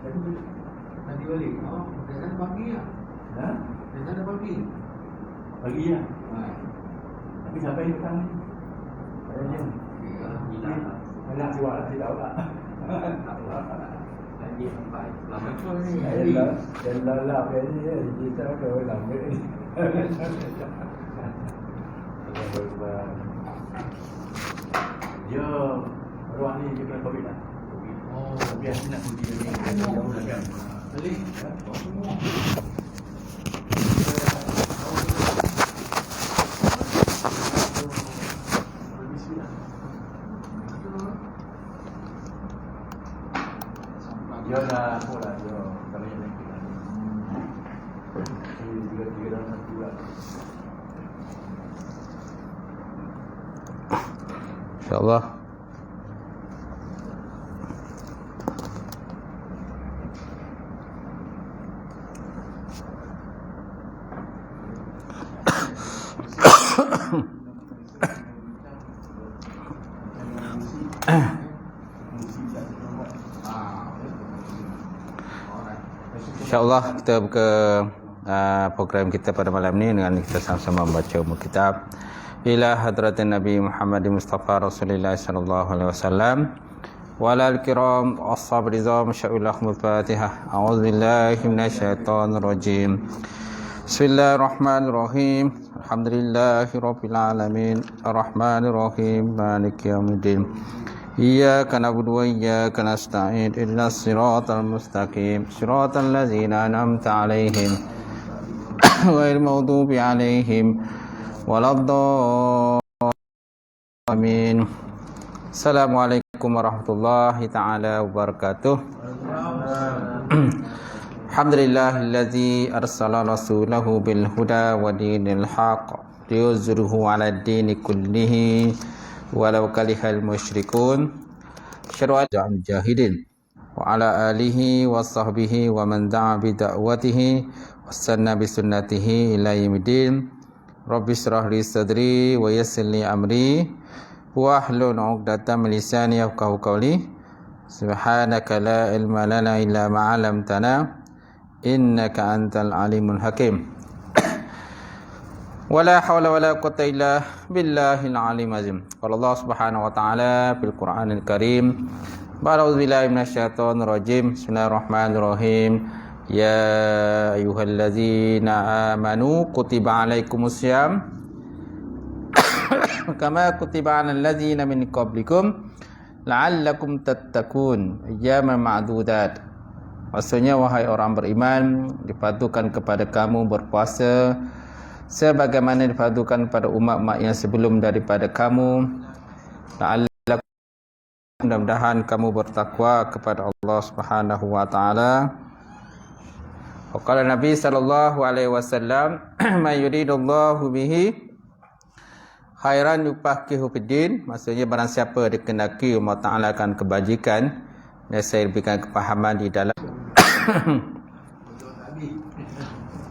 Nanti balik. Oh, biasanya pagi ya? Ha? Biasanya pagi. Pagi lah. Tapi siapa yang petang ni? Saya je. Anak siwak lah, saya tahu tak. Lagi sampai. Lama tu ni. Saya lalap kan ni. Kita kau lambat ni. Dia arwah ni dia kena COVID lah. Oh, Biasa nak pergi lagi. Jauh dah kan. balik. Dia dah apa lah. Dia tak banyak lagi lah. Tiga dalam satu lah. InsyaAllah. InsyaAllah kita buka program kita pada malam ni dengan kita sama-sama membaca umul kitab ila hadratin Nabi Muhammad Mustafa Rasulullah sallallahu alaihi wasallam wa alal kiram ashab rizam sya'ullah al-fatihah. A'udzubillahi minasyaitonir rajim. Bismillahirrahmanirrahim. Alhamdulillahirabbil alamin arrahmanir rahim maliki yaumiddin. Iyyaka na'budu wa iyyaka nasta'in ihdinas siratal mustaqim siratal ladzina an'amta 'alaihim ghairil maghdubi 'alaihim waladdallin. Assalamualaikum warahmatullahi taala wabarakatuh. Alhamdulillahillazi arsala rasulahu bil huda wa dinil haqq liyuzhirahu 'alad dini kullihi walau karihal musyrikun. Syara'ul jahidin wa ala alihi wa sahbihi wa man da'a bi da'watihi wassanna bi sunnatihi ila yaumil. Rabbi shrah li sadri wa yassir li amri wa hlul 'uqdatam min lisani yafqahu qawli. Subhanaka la ilma lana illa ma 'allamtana innaka antal alimul hakim. Wala hawla wala quwwata illa billahil alim azim. Qala Allah Subhanahu wa ta'ala fil Qur'anil Karim. A'udzu billahi minasyaitonir rajim. Bismillahirrahmanirrahim. Ya ayyuhallazina amanu kutiba alaikumusiyam kama kutiba alal ladzina min qablikum la'allakum tattaqun ayyaman ma'dudat. Maksudnya, wahai orang beriman, dipadukan kepada kamu berpuasa sebagaimana dipadukan pada umat-umat yang sebelum daripada kamu, la'allakum, mudah-mudahan kamu bertakwa kepada Allah Subhanahu wa taala. Qala Nabi sallallahu alaihi wasallam, "Man yuridullahu bihi khairan yufaqihu fiddin." Maksudnya, barang siapa dikehendaki Allah Taala akan kebajikan, dan saya berikan kepahaman di dalam.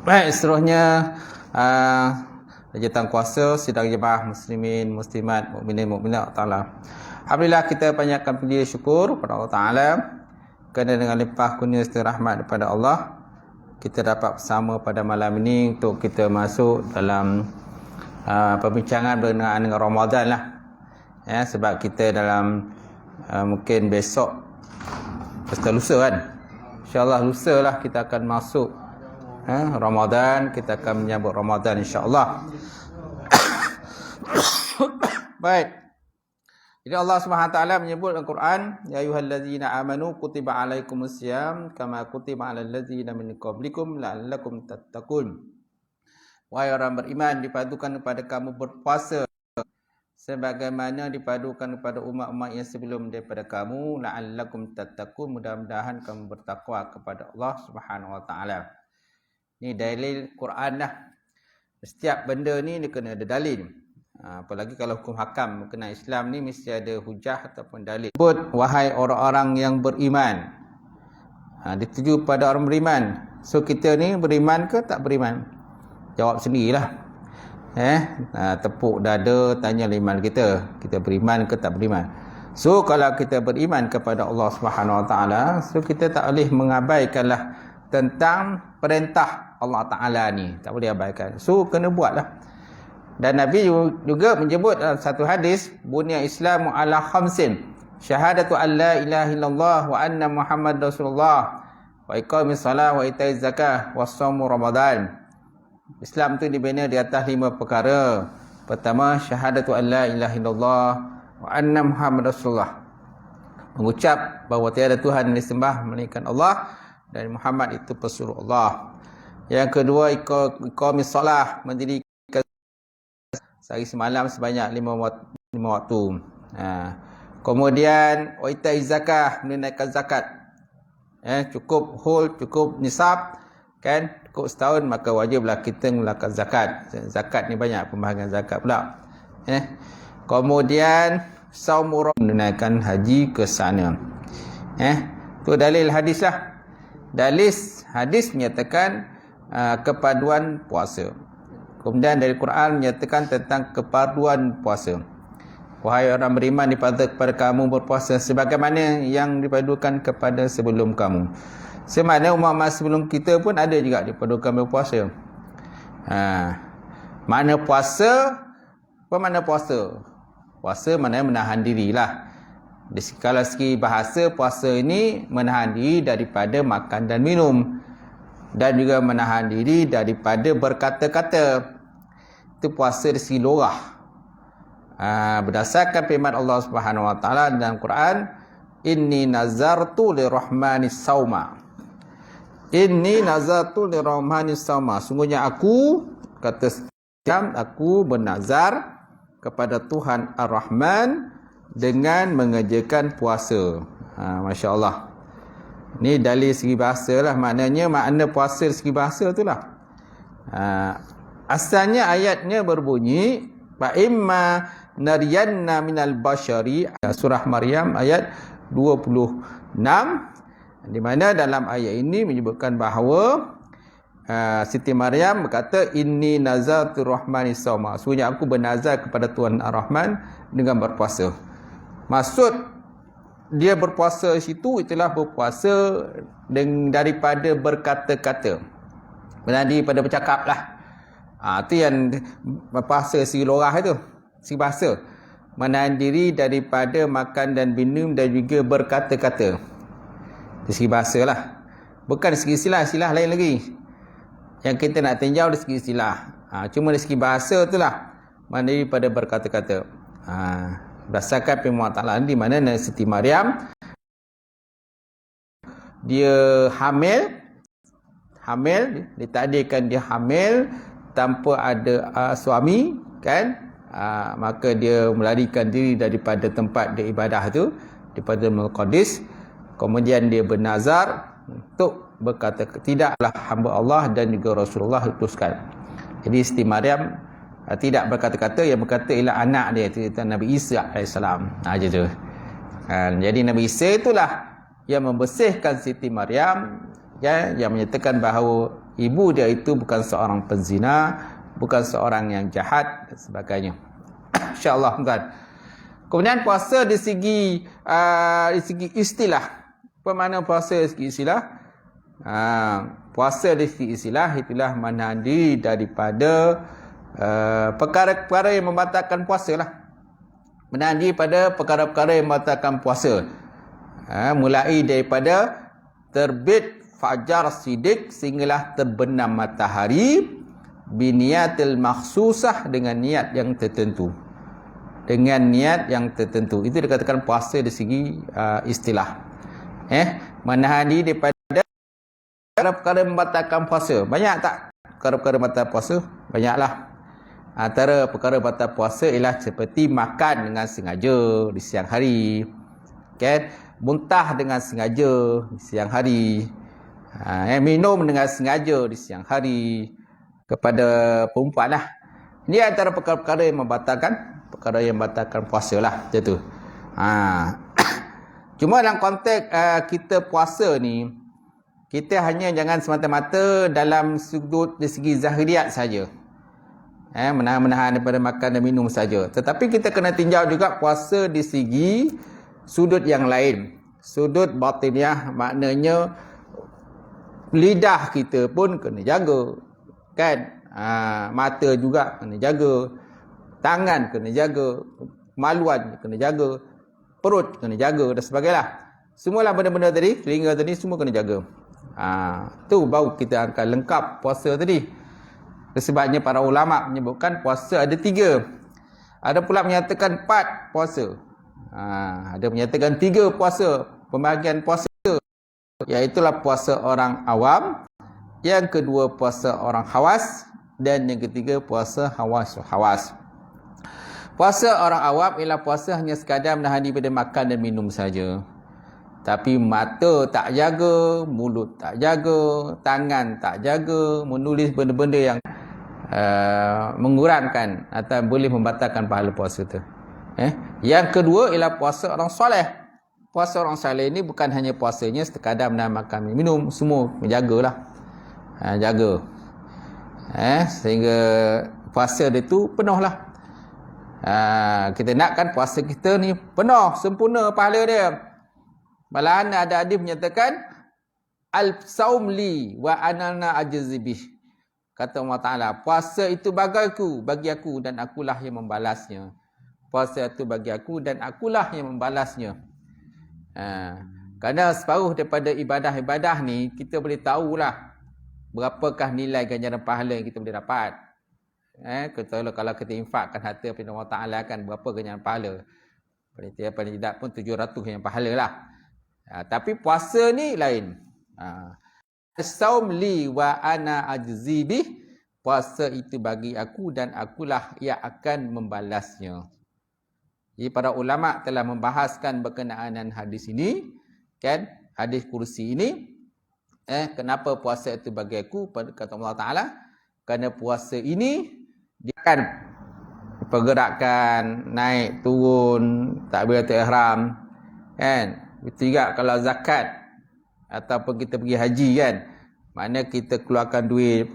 Baik, seterusnya lanjutan kuasa sidang jemaah muslimin muslimat mukminin mukminat taala. Alhamdulillah, kita banyakkan puji syukur kepada Allah Taala kerana dengan limpah kurnia serta rahmat daripada Allah kita dapat bersama pada malam ini untuk kita masuk dalam perbincangan berkenaan dengan Ramadan lah. Ya, sebab kita dalam mungkin besok pesta lusa kan. InsyaAllah lusa lah kita akan masuk Ramadan, kita akan menyambut Ramadan insya-Allah. Baik. Jadi Allah Subhanahu taala menyebut dalam Quran, ya ayyuhallazina amanu kutiba alaikumusiyam kama kutiba alal ladzina min qablikum la'allakum tattaqun. Wahai orang beriman, dipadukan kepada kamu berpuasa sebagaimana dipadukan kepada umat-umat yang sebelum daripada kamu, la'allakum tattaqun, mudah-mudahan kamu bertakwa kepada Allah Subhanahu wa taala. Ni dalil Quran lah. Setiap benda ni dia kena ada dalil. Apalagi kalau hukum hakam berkenaan Islam ni mesti ada hujah ataupun dalil. Sebut, wahai orang-orang yang beriman. Dituju pada orang beriman. So kita ni beriman ke tak beriman? Jawab sendirilah. Tepuk dada, tanya iman kita. Kita beriman ke tak beriman? So kalau kita beriman kepada Allah Subhanahu Wa Taala, so kita tak boleh mengabaikanlah tentang perintah Allah Taala ni. Tak boleh abaikan. So kena buatlah. Dan Nabi juga menyebut dalam satu hadis, bunya Islamu ala khamsin. Syahadatu an la ilaha illallah wa anna Muhammad Rasulullah wa iqamis salat wa itaiz zakah wa shaumu Ramadan. Islam tu dibina di atas 5 perkara. Pertama, syahadatu an la ilaha illallah wa anna Muhammad Rasulullah. Mengucap bahawa tiada Tuhan yang disembah melainkan Allah dan Muhammad itu pesuruh Allah. Yang kedua, iqamis salat, mendirikan sehari semalam sebanyak 5 waktu. Kemudian waitai zakah, menunaikan zakat. Cukup whole, cukup nisab, kan? Cukup setahun, maka wajiblah kita mengeluarkan zakat. Zakat ni banyak pembahagian zakat pula. Kemudian saumur, menunaikan haji ke sana. Tu dalil hadis lah. Dalil hadis menyatakan kepaduan puasa. Kemudian dari Quran menyatakan tentang kepaduan puasa. Wahai orang beriman, dipadukan kepada kamu berpuasa sebagaimana yang dipadukan kepada sebelum kamu. Semana umat sebelum kita pun ada juga dipadukan berpuasa. Mana puasa? Apa mana puasa? Puasa maknanya menahan dirilah. Kalau segi bahasa, puasa ini menahan diri daripada makan dan minum. Dan juga menahan diri daripada berkata-kata. Itu puasa dari segi lorah. Berdasarkan firman Allah Subhanahu Wa Taala dalam Quran, inni nazartu lirrahmani sauma. Inni nazartu lirrahmani sauma. Sungguhnya aku, kata aku bernazar kepada Tuhan Ar-Rahman dengan mengerjakan puasa. Masya Allah. Ni dalil segi bahasa lah. Maknanya makna puasa dari segi bahasa tu lah. Asalnya ayatnya berbunyi, fa imma nariyanna minal bashari, surah Maryam ayat 26, di mana dalam ayat ini menyebutkan bahawa Siti Maryam berkata, inni nazartu rahmani sauma. Sungguhnya aku bernazar kepada Tuhan Ar-Rahman dengan berpuasa. Maksud dia berpuasa situ itulah berpuasa daripada berkata-kata, menahan daripada bercakap lah. Itu yang bahasa si lorah itu, si bahasa. Menahan diri daripada makan dan minum dan juga berkata-kata. Dari segi bahasa lah. Bukan dari segi istilah, istilah lain lagi. Yang kita nak tinjau dari segi istilah. Cuma dari segi bahasa itulah. Menahan diri daripada berkata-kata. Berdasarkan firman Allah di mana Siti Maryam dia hamil, ditakdirkan dia hamil tanpa ada suami, kan? Maka dia melarikan diri daripada tempat dia ibadah tu, daripada Al-Qadis. Kemudian dia bernazar untuk berkata tidaklah hamba Allah dan juga Rasulullah utuskan. Jadi Siti Maryam tidak berkata-kata, yang berkata ialah anak dia, itu Nabi Isa AS. Gitu. Jadi Nabi Isa itulah yang membersihkan Siti Maryam, ya, yang menyatakan bahawa ibu dia itu bukan seorang penzina, bukan seorang yang jahat dan sebagainya. InsyaAllah, tuan. Kemudian puasa dari segi istilah. Apa makna puasa dari segi istilah? Puasa dari segi istilah itulah menahan diri daripada perkara-perkara yang membatalkan puasa lah. Menahan diri pada perkara-perkara yang membatalkan puasa. Mulai daripada terbit fajar sidik sehinggalah terbenam matahari biniyatil makhsusah, dengan niat yang tertentu. Dengan niat yang tertentu. Itu dikatakan puasa dari segi istilah. Menahan diri daripada perkara-perkara membatalkan puasa. Banyak tak perkara-perkara membatalkan puasa? Banyaklah. Antara perkara batal puasa ialah seperti makan dengan sengaja di siang hari, kan? Muntah dengan sengaja di siang hari, minum dengan sengaja di siang hari kepada perempuan lah. Ini antara perkara-perkara yang membatalkan puasa lah, macam tu. Cuma dalam konteks kita puasa ni, kita hanya jangan semata-mata dalam sudut dari segi zahiriat saja. Menahan-menahan daripada makan dan minum saja. Tetapi kita kena tinjau juga puasa di segi sudut yang lain. Sudut batiniah maknanya lidah kita pun kena jaga, kan? Mata juga kena jaga, tangan kena jaga, maluan kena jaga, perut kena jaga dan sebagainya. Semualah benda-benda tadi, telinga tadi semua kena jaga. Tu baru kita akan lengkap puasa tadi. Sebabnya para ulama menyebutkan puasa ada 3. Ada pula menyatakan 4 puasa. Ada menyatakan 3 puasa, pembahagian puasa. Iaitulah puasa orang awam, yang kedua puasa orang khawas, dan yang ketiga puasa hawas. Puasa orang awam ialah puasa hanya sekadar menahan diri pada makan dan minum saja. Tapi mata tak jaga, mulut tak jaga, tangan tak jaga, menulis benda-benda yang mengurangkan atau boleh membatalkan pahala puasa tu. Yang kedua ialah puasa orang soleh. Puasa orang soleh ini bukan hanya puasanya sekadar menahan makan minum, semua menjagalah. Jaga. Sehingga puasa dia tu penuhlah. Kita nakkan puasa kita ni penuh, sempurna pahala dia. Malahan ada hadis menyatakan al-saum li wa ana ajzibih. Kata Allah Taala, puasa itu bagi aku dan akulah yang membalasnya. Puasa itu bagi aku dan akulah yang membalasnya. Kerana separuh daripada ibadah-ibadah ni kita boleh tahulah berapakah nilai ganjaran pahala yang kita boleh dapat. Kalau kita infakkan harta kepada Allah Taala kan berapa ganjaran pahala. Paling tidak pun 700 yang pahala lah. Tapi puasa ni lain. As-saum li wa ana ajzibih. Puasa itu bagi aku dan akulah yang akan membalasnya. Jadi para ulama telah membahaskan berkenaan dengan hadis ini, kan? Hadis kursi ini. Kenapa puasa itu bagi aku? Kata Allah Taala, kerana puasa ini dia akan pergerakan naik turun takbiratul ihram, kan? Itu juga kalau zakat ataupun kita pergi haji, kan? Mana kita keluarkan duit.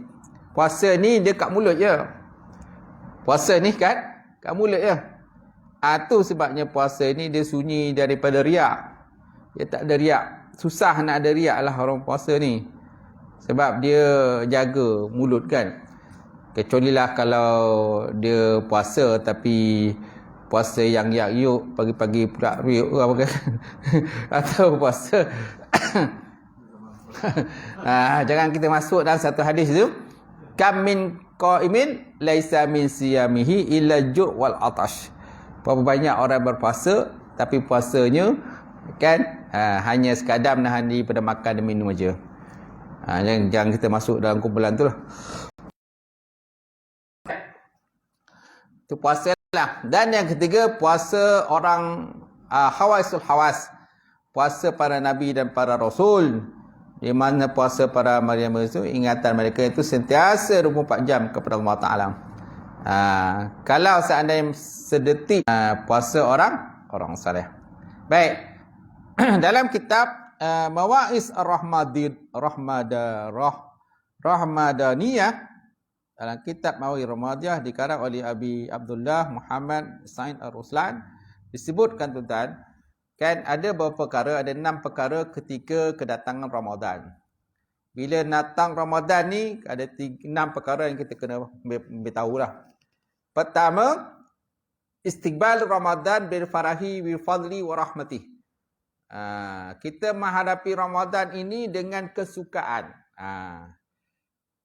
Puasa ni dia kat mulut je. Puasa ni kat mulut je. Tu sebabnya puasa ni dia sunyi daripada riak. Dia tak ada riak. Susah nak ada riak lah orang puasa ni. Sebab dia jaga mulut, kan. Kecuali lah kalau dia puasa tapi puasa yang yak-yuk, pagi-pagi pula riuk apa kan. Atau puasa jangan kita masuk dalam satu hadis tu, kam min qaimin laisa min siyamihi illa ju' wal atash. Berapa banyak orang berpuasa tapi puasanya, kan, hanya sekadar menahan diri pada makan dan minum aja. Jangan kita masuk dalam kumpulan tu lah. Itu puasa lah. Dan yang ketiga, puasa orang hawasul hawas. Puasa para nabi dan para rasul. Di mana puasa para Maryam itu, ingatan mereka itu sentiasa 24 jam kepada Allah Ta'ala. Kalau seandainya sedetik puasa orang saleh. Baik. Dalam kitab Mawa'iz Rahmadaniyah, dalam kitab Mawa'iz Rahmadaniyah dikarang oleh Abi Abdullah Muhammad Sa'id Ar-Ruslan, disebutkan tuan-tuan, kan ada beberapa perkara, ada 6 perkara ketika kedatangan Ramadan. Bila datang Ramadan ni ada 6 perkara yang kita kena beritahu lah. Pertama, istiqbal Ramadan bil farahi wa fadli wa rahmatih. Kita menghadapi Ramadan ini dengan kesukaan.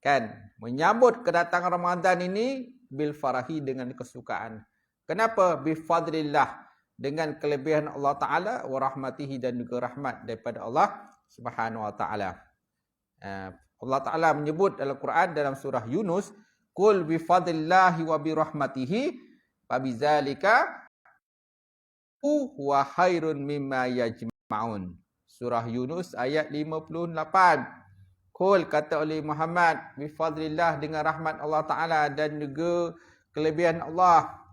Kan, menyambut kedatangan Ramadan ini bil farahi dengan kesukaan. Kenapa? Bi fadlillah, dengan kelebihan Allah Taala, wa rahmatihi, dan juga rahmat daripada Allah Subhanahu wa taala. Allah Taala menyebut dalam Quran dalam surah Yunus, qul bi fadlillahi wa bi rahmatihi fa bizalika huwa khairun mimma yajma'un. Surah Yunus ayat 58. Qul, kata oleh Muhammad, bi fadlillah, dengan rahmat Allah Taala dan juga kelebihan Allah,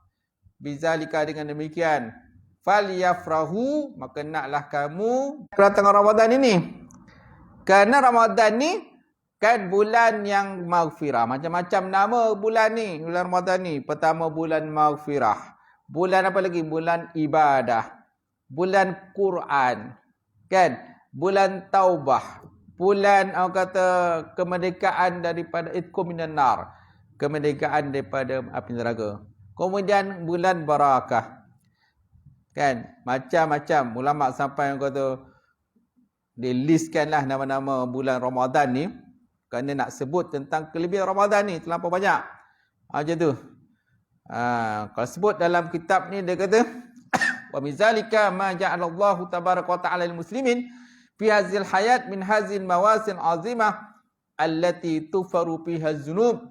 bizalika, dengan demikian, falyafrahu, maka naklah kamu kedatangan Ramadan ini. Kerana Ramadan ni kan bulan yang maghfirah. Macam-macam nama bulan ni, bulan Ramadan ni. Pertama bulan maghfirah. Bulan apa lagi? Bulan ibadah. bulan Quran, kan? Bulan Taubah, bulan orang kata kemerdekaan daripada itqu minan nar, kemerdekaan daripada api neraka. Kemudian bulan barakah, kan? Macam-macam ulama sampai orang kata dilistkanlah nama-nama bulan Ramadan ni kerana nak sebut tentang kelebihan Ramadan ni terlampau banyak. Macam tu. Kalau sebut dalam kitab ni dia kata wa mizalika ma ja'alallahu tabaraka wa ta'ala lil muslimin fi hadzal hayat min hadzal mawasin azimah allati tufaru fiha dzunub.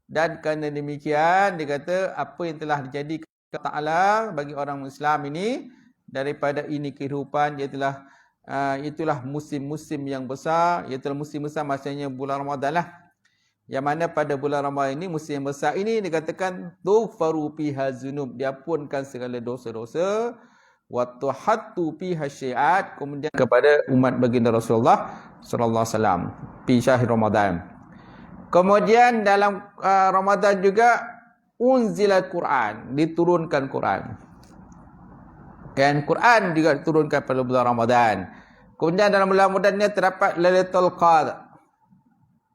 Dan kerana demikian dia kata apa yang telah dijadikan Ta'ala bagi orang Islam ini daripada ini kehidupan itulah musim-musim yang besar, itulah musim besar maksudnya bulan Ramadan lah. Yang mana pada bulan Ramadan ini musim yang besar ini dikatakan tufaru fiha dzunub, diampunkan segala dosa-dosa, wa tuhattu fiha syiat, kemudian kepada umat baginda Rasulullah sallallahu alaihi wasallam fi syahr Ramadan. Kemudian dalam Ramadan juga unzilal Quran, diturunkan Quran. Kan Quran juga diturunkan pada bulan Ramadan. Kemudian dalam bulan Ramadan ni terdapat Lailatul Qadar,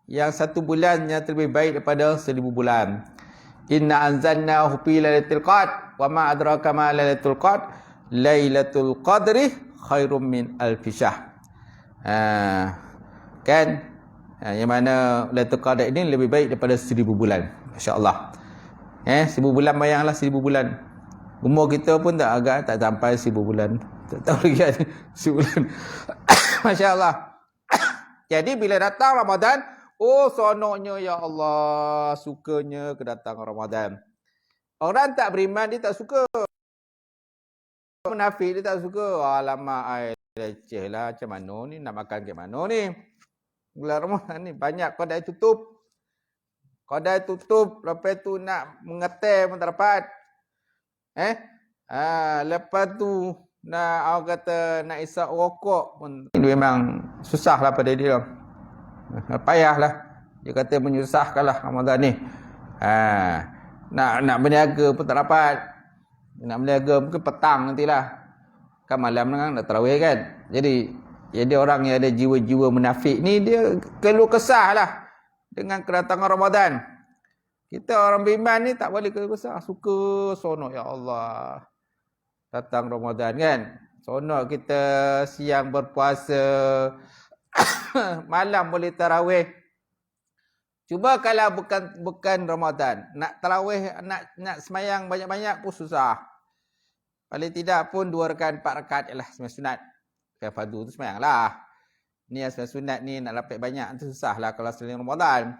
yang satu bulan yang terlebih baik daripada 1000 bulan. Inna anzalnahu fi Lailatul Qadar wa ma adraka ma Lailatul Qadar, Lailatul Qadri khairum min alfi syahr. Kan? Yang mana Lailatul Qadar ini lebih baik daripada 1000 bulan. Masya-Allah. 1000 bulan bayanglah 1000 bulan. Umur kita pun tak sampai 1000 bulan. Tak tahu lagi ada 1000 bulan. Masya-Allah. Jadi bila datang Ramadan, oh sonoknya ya Allah, sukanya kedatangan Ramadan. Orang tak beriman dia tak suka. Munafik dia tak suka. Alamak ai leceh lah, macam mana ni nak makan ke mana ni. Bulan Ramadan ni banyak kedai tutup. Kedai tutup, lepas tu nak mengetel pun tak dapat. Lepas tu nak orang kata nak isap rokok pun memang susah lah pada dia. Payahlah. Dia kata menyusahkanlah Ramadan ni. Nak berniaga pun tak dapat. Nak berniaga mungkin petang nantilah. Kan malam kan nak tarawih kan. Jadi orang yang ada jiwa-jiwa munafik ni dia keluh kesah lah dengan kedatangan Ramadan. Kita orang beriman ni tak boleh keluh kesah. Suka sonok ya Allah datang Ramadan kan. Sonok kita siang berpuasa, malam boleh tarawih. Cuba kalau bukan Ramadan, nak tarawih, nak semayang banyak-banyak pun susah. Paling tidak pun 2 rakaat 4 rakaat ialah sembahyang sunat. Kan fardu tu semayanglah. Ni yang sembahyang sunat ni nak dapat banyak tu susahlah kalau selain Ramadan.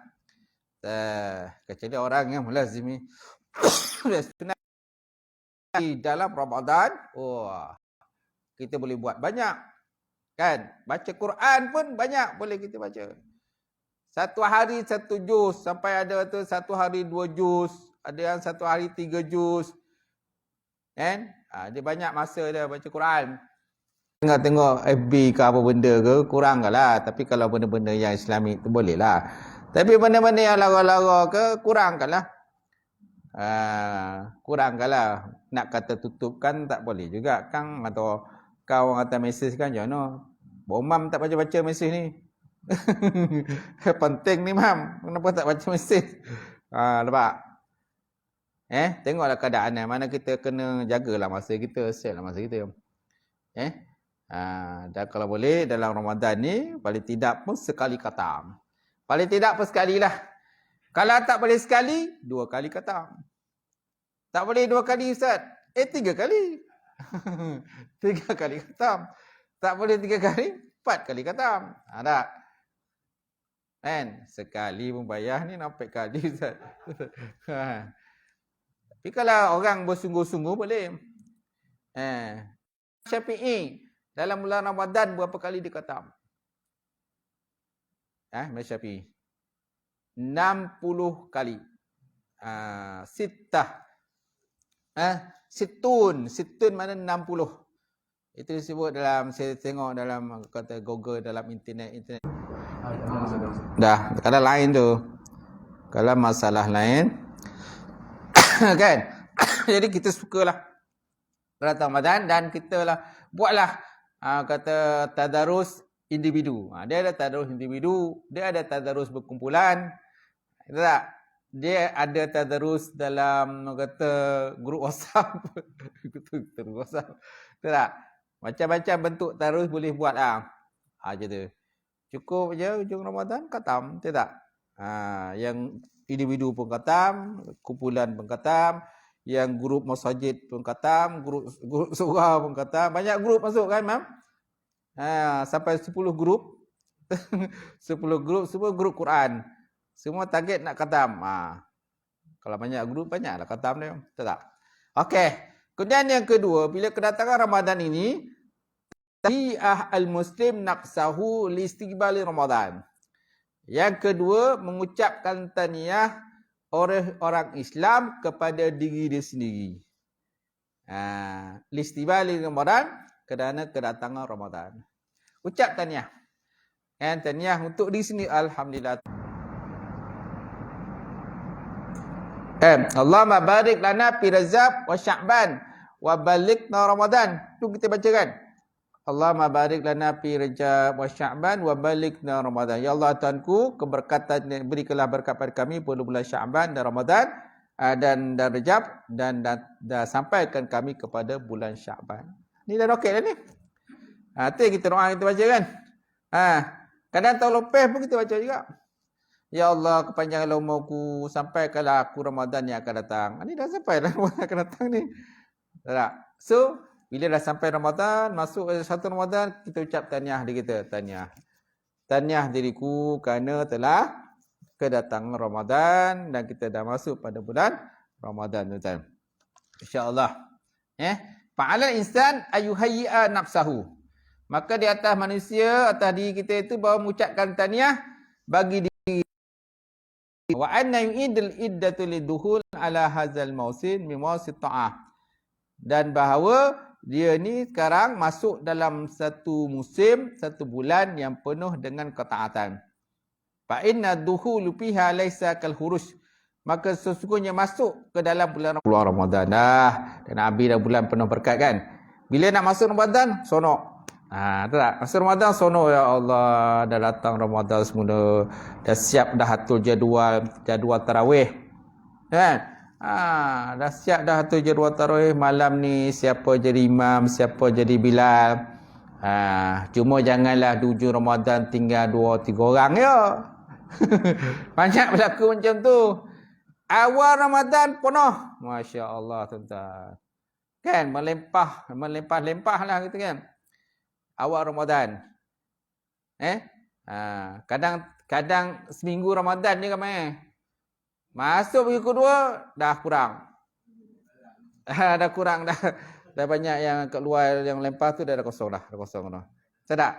Kecuali orang yang melazimi sunat dalam Ramadan, kita boleh buat banyak. Kan? Baca Quran pun banyak boleh kita baca. Satu hari 1 juz, sampai ada tu satu hari 2 juz, ada yang satu hari 3 juz. Kan? Dia banyak masa dia baca Quran. Tengok FB ke apa benda ke, kurang lah. Tapi kalau benda-benda yang Islamik tu boleh lah. Tapi benda-benda yang lara-lara ke, kurangkan lah. Kurangkan lah. Nak kata tutup kan tak boleh juga Kang. Atau kau orang kata mesej kan, jangan. Bomam tak baca-baca mesej ni. Penting ni mam. Kenapa tak baca mesej? Nampak? Tengoklah keadaan mana kita kena jagalah masa kita, set lah masa kita. Dan kalau boleh dalam Ramadan ni paling tidak pun sekali khatam. Paling tidak pun sekali lah. Kalau tak boleh sekali, 2 kali khatam. Tak boleh 2 kali Ustaz. 3 kali. 3 kali khatam. Tak boleh 3 kali, 4 kali khatam. Tak? Kan? Sekali pun payah ni, 4 kali Ustaz. Tapi kalau orang bersungguh-sungguh boleh. Syafi'i dalam bulan Ramadan berapa kali dia khatam? Syafi'i 60 kali. Sittah. Situn mana 60. Itu disebut dalam, saya tengok dalam kata Google, dalam internet. Dah, kalau lain tu. Kalau masalah lain kan. Jadi kita sukalah datang Ramadan dan kita lah buatlah kata tadarus individu. Dia ada tadarus individu, dia ada tadarus berkumpulan. Betul tak? Dia ada tadarus dalam kata grup WhatsApp. Grup WhatsApp. Betul tak? Macam-macam bentuk tadarus boleh buat lah. Je tu. Cukup je hujung Ramadan khatam, betul tak? Yang individu pun khatam, kumpulan pun khatam, yang grup masjid pun khatam, grup surau pun khatam. Banyak grup masuk kan, Mam? Sampai 10 grup. 10 grup, semua grup Quran. Semua target nak khatam. Kalau banyak grup, banyaklah khatam dia. Betul tak? Okey. Kemudian yang kedua, bila kedatangan Ramadan ini, tahiyah al-muslim naqsahu li istiqbali Ramadan. Yang kedua, mengucapkan tahniah orang Islam kepada diri dia sendiri. Li istiqbali Ramadan, kerana kedatangan Ramadan. Ucap tahniah. Tahniah untuk diri sendiri. Alhamdulillah. Allahumma barik lana fi Rajab wa Sya'ban wa balighna Ramadan. Tu kita baca kan? Allahumma barik lana fi Rajab wa Sya'ban wa balighna Ramadan. Ya Allah Tuhanku, keberkatan, berikanlah berkat pada kami pada bulan Sya'ban dan Ramadan dan Rajab dan sampaikan kami kepada bulan Sya'ban. Ni dah okey dah ni. Tu yang kita doa, kita baca kan? Kadang tahun lepas pun kita baca juga. Ya Allah, kepanjangan umurku, sampaikanlah aku Ramadan yang akan datang. Ni dah sampai dah Ramadan akan datang ni. Tak? So, bila dah sampai Ramadan, masuk satu Ramadan, kita ucap tahniah dia kita. Tahniah. Tahniah diriku kerana telah kedatangan Ramadan dan kita dah masuk pada bulan Ramadan, tuan-tuan. InsyaAllah. Fa'alal insan ayuhayyi'a nafsahu. Maka di atas manusia, atas diri kita itu bahawa mengucapkan tahniah bagi diri. Wa anna yu'idul iddatu liduhul ala hazal mausin min mausit ta'ah. Dan bahawa dia ni sekarang masuk dalam satu musim, satu bulan yang penuh dengan ketaatan. Fa inna duhulu fiha laisa kal hurush. Maka sesungguhnya masuk ke dalam bulan Ramadan dah. Dan Nabi dah bulan penuh berkat kan. Bila nak masuk Ramadan, sonok. Tahu tak? Masuk Ramadan, sonok, ya Allah, dah datang Ramadan semula. Dah siap dah atur jadual tarawih. Kan? Dah siap dah atur jadual tarawih. Malam ni siapa jadi imam, siapa jadi Bilal. Cuma janganlah di hujung Ramadan tinggal 2-3 orang ya. Banyak berlaku macam tu. Awal Ramadan penuh. Masya Allah, tuan-tuan. Kan? Melimpah-lempah lah gitu kan. Awal Ramadan. Kadang seminggu Ramadan je kan. Masuk minggu kedua, dah kurang. Dah kurang dah. Dah banyak yang kat luar yang lempah tu dah kosong dah. Dah kosong dah. Sedap.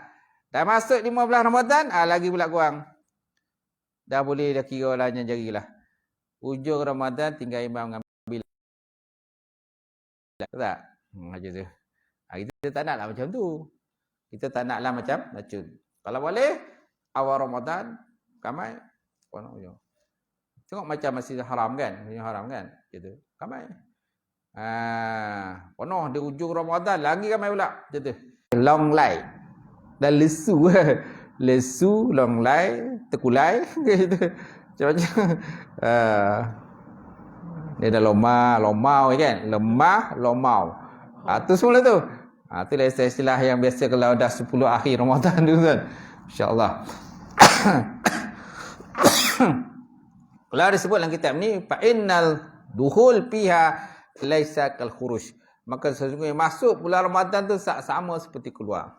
Dah masuk 15 Ramadan, lagi pula kurang. Dah boleh dah kira lah yang jarilah. Ujung Ramadan tinggal imam ngambil. Tak? Macam tu. Kita tak nak lah macam tu. Kita tak naklah macam racun. Kalau boleh, awal Ramadan, kamai. Tengok macam Masjidil Haram kan? Masjidil Haram kan? Gitu. Kamai. Penuh di ujung Ramadan, lagi kamai pula. Gitu. Long lay. Dan lesu. Lesu, long lay, terkulai. Gitu. Macam-macam. Dia dah lomau kan? Lemah, lomau. Tu semula tu. Itulah istilah yang biasa kalau dah 10 akhir Ramadan tu kan. InsyaAllah. Kalau disebut dalam kitab ni, fa innal duhul fiha laisa kal khuruj. Maka sesungguhnya masuk bulan Ramadan tu sama seperti keluar.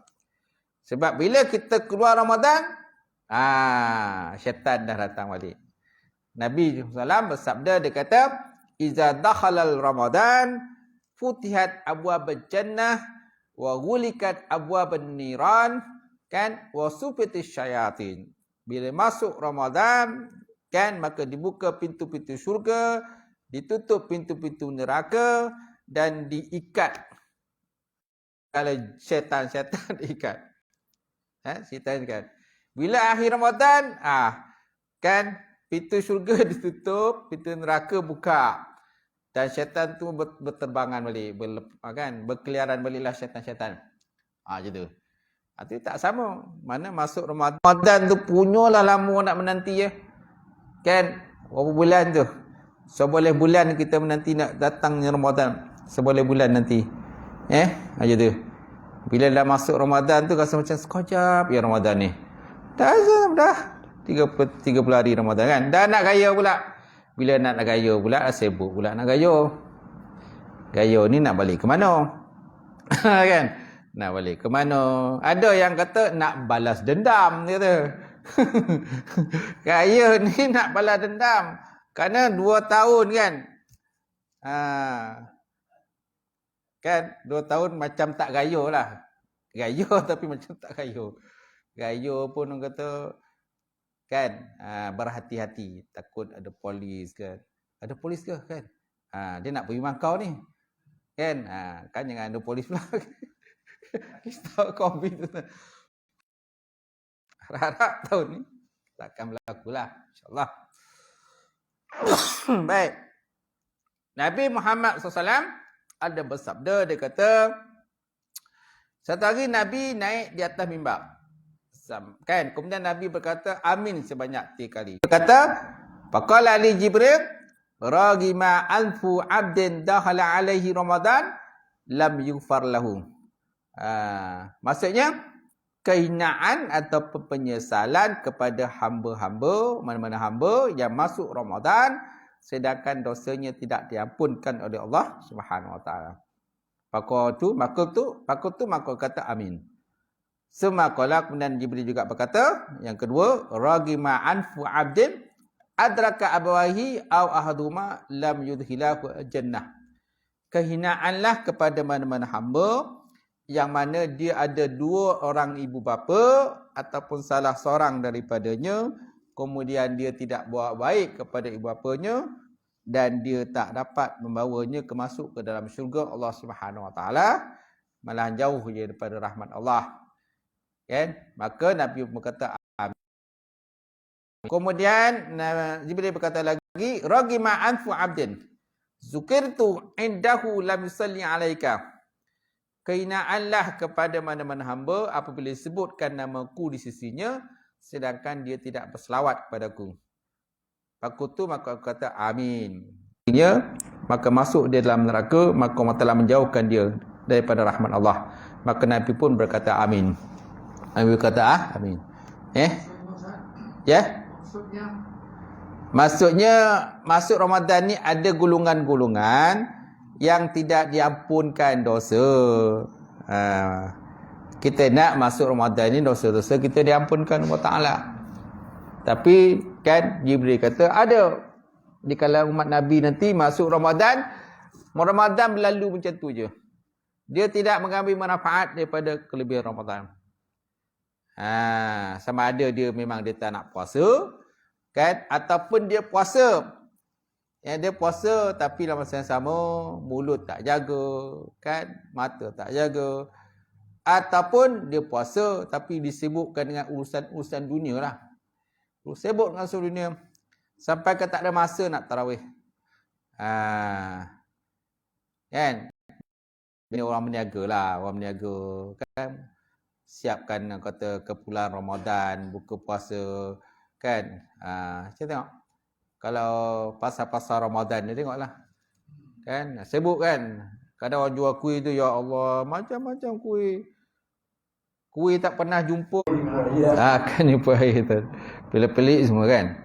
Sebab bila kita keluar Ramadan, syaitan dah datang balik. Nabi SAW bersabda, dia kata, iza dakhalal Ramadan futihat abwabal jannah wa ghulikat abwaban niran, kan, wa sufitis syayatin. Bila masuk Ramadan, kan, maka dibuka pintu-pintu syurga, ditutup pintu-pintu neraka dan diikat. Kalau syaitan diikat. Syaitan kan. Bila akhir Ramadan, kan, pintu syurga ditutup, pintu neraka buka. Dan syaitan tu berterbangan balik, kan, berkeliaran baliklah syaitan-syaitan. Macam tu. Itu tak sama. Mana masuk Ramadan tu punyalah lama nak menanti ya. Kan? Berapa bulan tu? Seboleh bulan kita menanti nak datangnya Ramadan. Seboleh bulan nanti. Macam tu. Bila dah masuk Ramadan tu rasa macam sekejap ya Ramadan ni. Dah 30 hari Ramadan kan. Dah nak gaya pula. Bila nak gaya pula sibuk pula nak gaya. Gaya ni nak balik ke mana? Kan? Nak balik ke mana? Ada yang kata nak balas dendam dia tu. Gaya ni nak balas dendam. Kerana 2 tahun kan. Kan 2 tahun macam tak gaya lah. Gaya tapi macam tak gaya. Gaya pun orang kata kan berhati-hati, takut ada polis kan. Ada polis ke kan? Dia nak pergi Makau ni. Kan? Kan jangan ada polis pula. Kita COVID tu. Harap tahun ni takkan berlaku lah. InsyaAllah. Baik. Nabi Muhammad SAW ada bersabda, dia kata, satu hari Nabi naik di atas mimbar. Kan? Kemudian Nabi berkata, amin sebanyak 3 kali. Dia kata, faqala li Jibril, ragima alfu abdin dakhala alaihi Ramadan, lam yughfar lahu. Maksudnya, kehinaan atau penyesalan kepada hamba-hamba, mana-mana hamba yang masuk Ramadan, sedangkan dosanya tidak diampunkan oleh Allah Subhanahu Wa Taala. Maka kata amin. Semakalah kemudian Jibril juga berkata, yang kedua, ragima anfu abdin adraka abawahi aw ahaduma lam yudhilahu jannah. Kehinaanlah kepada mana-mana hamba yang mana dia ada 2 orang ibu bapa ataupun salah seorang daripadanya, kemudian dia tidak buat baik kepada ibu bapanya dan dia tak dapat membawanya masuk ke dalam syurga Allah Subhanahu Wa Taala, malah jauh dia daripada rahmat Allah. Kan? Maka Nabi berkata amin. Kemudian Jibril berkata lagi, ragima anfu abdin zukirtu indahu lam yusalli alaika. Kehinaanlah kepada mana-mana hamba apabila disebutkan namaku di sisinya sedangkan dia tidak berselawat kepadaku. Fakutu maka aku kata amin. Maka masuk dia dalam neraka, maka Allah telah menjauhkan dia daripada rahmat Allah. Maka Nabi pun berkata amin. Nabi berkata amin. Ya? Maksudnya masuk Ramadan ni ada golongan-golongan yang tidak diampunkan dosa. Kita nak masuk Ramadan ni dosa-dosa kita diampunkan Allah Ta'ala. Tapi kan Jibril kata ada di kalangan umat Nabi nanti masuk Ramadan berlalu macam tu je. Dia tidak mengambil manfaat daripada kelebihan Ramadan. Sama ada dia memang dia tak nak puasa kan, ataupun dia puasa. Dia puasa tapi dalam masa yang sama mulut tak jaga kan, mata tak jaga, ataupun dia puasa tapi disibukkan dengan urusan dunia lah. Sibuk dengan urusan dunia sampai ke tak ada masa nak tarawih. Kan? Ini orang berniaga lah, orang berniaga kan. Siapkan kata kepulan Ramadan, buka puasa kan. Saya tengok kalau pasar-pasar Ramadan ni tengoklah. Kan? Sibuk kan. Kadang orang jual kuih tu, ya Allah, macam-macam kuih. Kuih tak pernah jumpa. Kan jumpa hari tu. Pelik-pelik semua kan.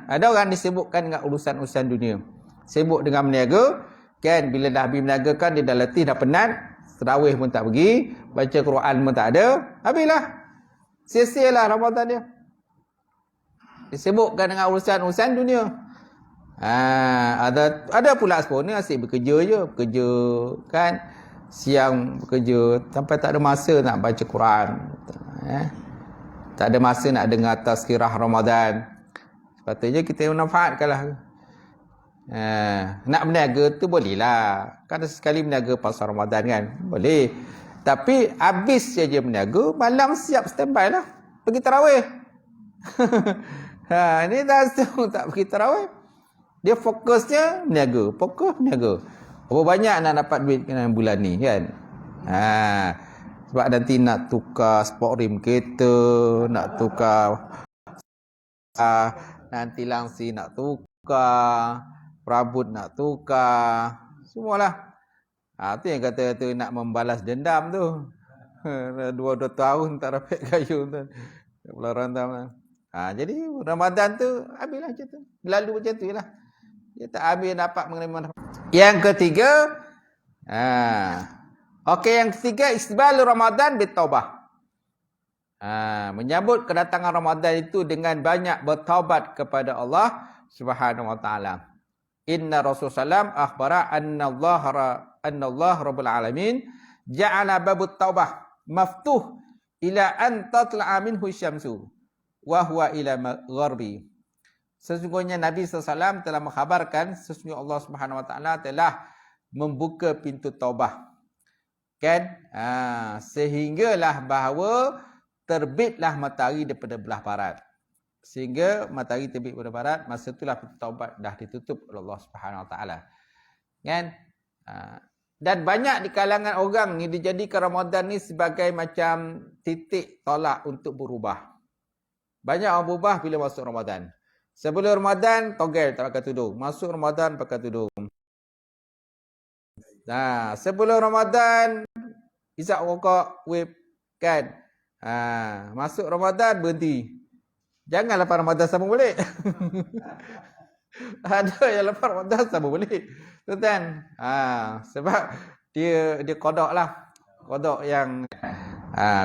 Ada orang disibukkan dengan urusan-urusan dunia. Sibuk dengan berniaga. Kan? Bila dah habis berniaga kan, dia dah letih, dah penat. Tarawih pun tak pergi. Baca Quran pun tak ada. Habislah. Sia-sialah Ramadan dia. Disibukkan dengan urusan-urusan dunia. Ada pula sebenarnya asyik bekerja je. Bekerja kan. Siang bekerja. Sampai tak ada masa nak baca Quran. Tak ada masa nak dengar tazkirah Ramadan. Sepatutnya kita manfaatkanlah. Nak berniaga tu bolehlah. Kan sekali berniaga pasal Ramadan kan. Boleh. Tapi habis saja berniaga, malam siap standby lah. Pergi tarawih. Ini dah tak pergi tarawih. Dia fokusnya berniaga. Fokus berniaga. Berapa banyak nak dapat duit bulan ni kan. Sebab nanti nak tukar sport rim kereta, nak tukar nanti langsi nak tukar, perabot nak tukar, semualah. Tu yang kata tu nak membalas dendam tu. 2 tahun tak dapat kayu tu. Pulau Rantam. Jadi Ramadan tu habislah macam tu. Lalu macam tu lah. Dia tak habis dapat mengenai manfaat. Yang ketiga, yang ketiga istiqbal Ramadan bertaubah. Menyambut kedatangan Ramadan itu dengan banyak bertaubat kepada Allah Subhanahu wa taala. Inna Rasulullah akhbara anna Allah Rabbul Alamin ja'ala babut taubah maftuh ila an tatla'a minhu syamsu wa huwa ila gharbi. Sesungguhnya Nabi SAW telah mengkhabarkan sesungguhnya Allah Subhanahu wa taala telah membuka pintu taubah. Kan? Sehinggalah bahawa terbitlah matahari daripada belah barat. Sehingga matahari terbit daripada barat, masa itulah pintu taubat dah ditutup oleh Allah Subhanahu wa taala. Kan? Dan banyak di kalangan orang ni dijadikan Ramadan ni sebagai macam titik tolak untuk berubah. Banyak orang berubah bila masuk Ramadan. Sebelum Ramadan togel tak pakai tudung, masuk Ramadan pakai tudung. Sebelum Ramadan isap rokok, vape, kan? Masuk Ramadan berhenti. Jangan lepas Ramadan sambung balik. Ada yang lepas Ramadan sambung balik. Tuan. Sebab dia kodok lah. Kodok yang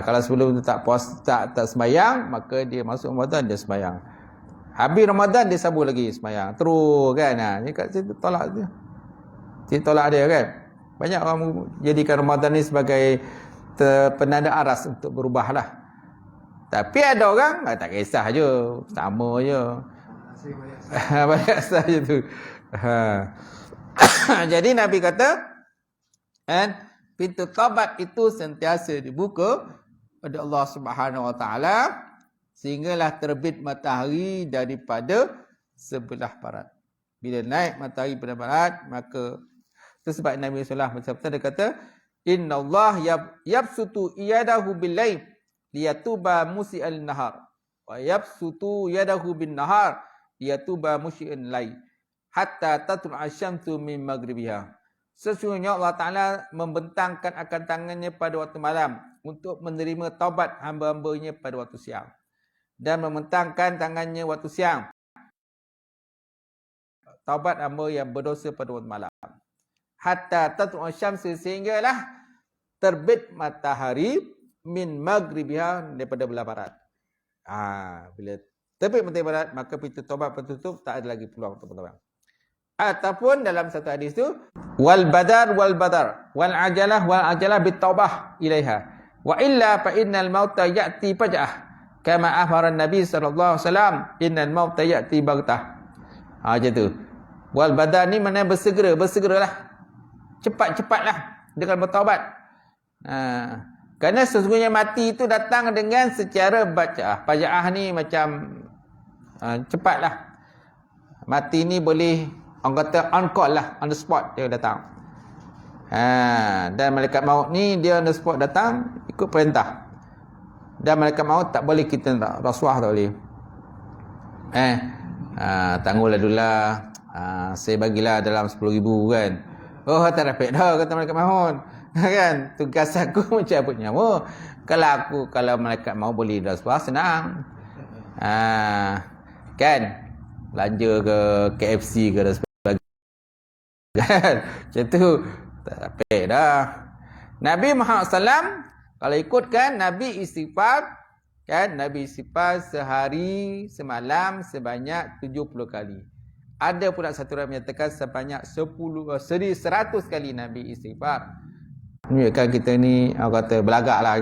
kalau sebelum tu tak sembahyang, maka dia masuk Ramadan dia sembahyang. Habis Ramadan dia sambung lagi sembahyang. Terus kan. Ni kat situ tolak dia. Dia tolak dia kan. Banyak orang jadikan Ramadan ni sebagai penanda aras untuk berubah lah. Tapi ada orang tak kisah je, sama je. Banyak saja tu. Jadi Nabi kata, pintu taubat itu sentiasa dibuka oleh Allah Subhanahu wa taala sehinggalah terbit matahari daripada sebelah barat. Bila naik matahari pada barat, maka itu sebab Nabi sallallahu alaihi wasallam dia kata, "Inna Allah yabsutu iyadahu bil-lail liyatuba musi'al nahar wa yabsutu yadahu bin-nahar liyatuba musi'al lail hatta tatlu'a asy-syamsu min maghribiha." Sesungguhnya Allah Taala membentangkan akan tangannya pada waktu malam untuk menerima taubat hamba-hambanya pada waktu siang dan membentangkan tangannya waktu siang taubat hamba yang berdosa pada waktu malam. Hatta tatlu'a asy-syamsu sehinggalah terbit matahari min maghribiha daripada belah barat. Bila terbit matahari barat, maka pintu taubat tertutup, tak ada lagi peluang untuk bertaubat. Ataupun dalam satu hadis tu, wal badar wal ajalah bitaubah ilaiha. Wa illa fa innal mauta ya'ti faj'ah. Kama akhbara Nabi sallallahu alaihi wasallam, innal mauta ya'ti baghtah. Macam tu. Wal badar ni maknanya bersegeralah. Cepat-cepatlah dengan bertaubat. Kerana sesungguhnya mati itu datang dengan secara baca'ah. Faj'ah ni macam cepatlah. Mati ni boleh orang kata on call lah, on the spot dia datang. Dan malaikat maut ni dia on the spot datang ikut perintah. Dan malaikat maut tak boleh kita rasuah, tak boleh. Tangguhlah dululah. Saya bagilah dalam 10,000 kan. Oh, tak dapat dah kata malaikat maut. Kan? Tugas aku mencabut nyawa. Kalau malaikat maut boleh rasuah, senang. Kan? Belanja ke KFC ke dan sebagainya. Kan? Macam tu. Tak dapat dah. Nabi Muhammad SAW, kalau ikutkan, Nabi istighfar. Kan? Nabi istighfar sehari semalam sebanyak 70 kali. Ada pula satu orang menyatakan sebanyak 100 kali Nabi istighfar. Menunjukkan kita ni, orang kata belagak lah.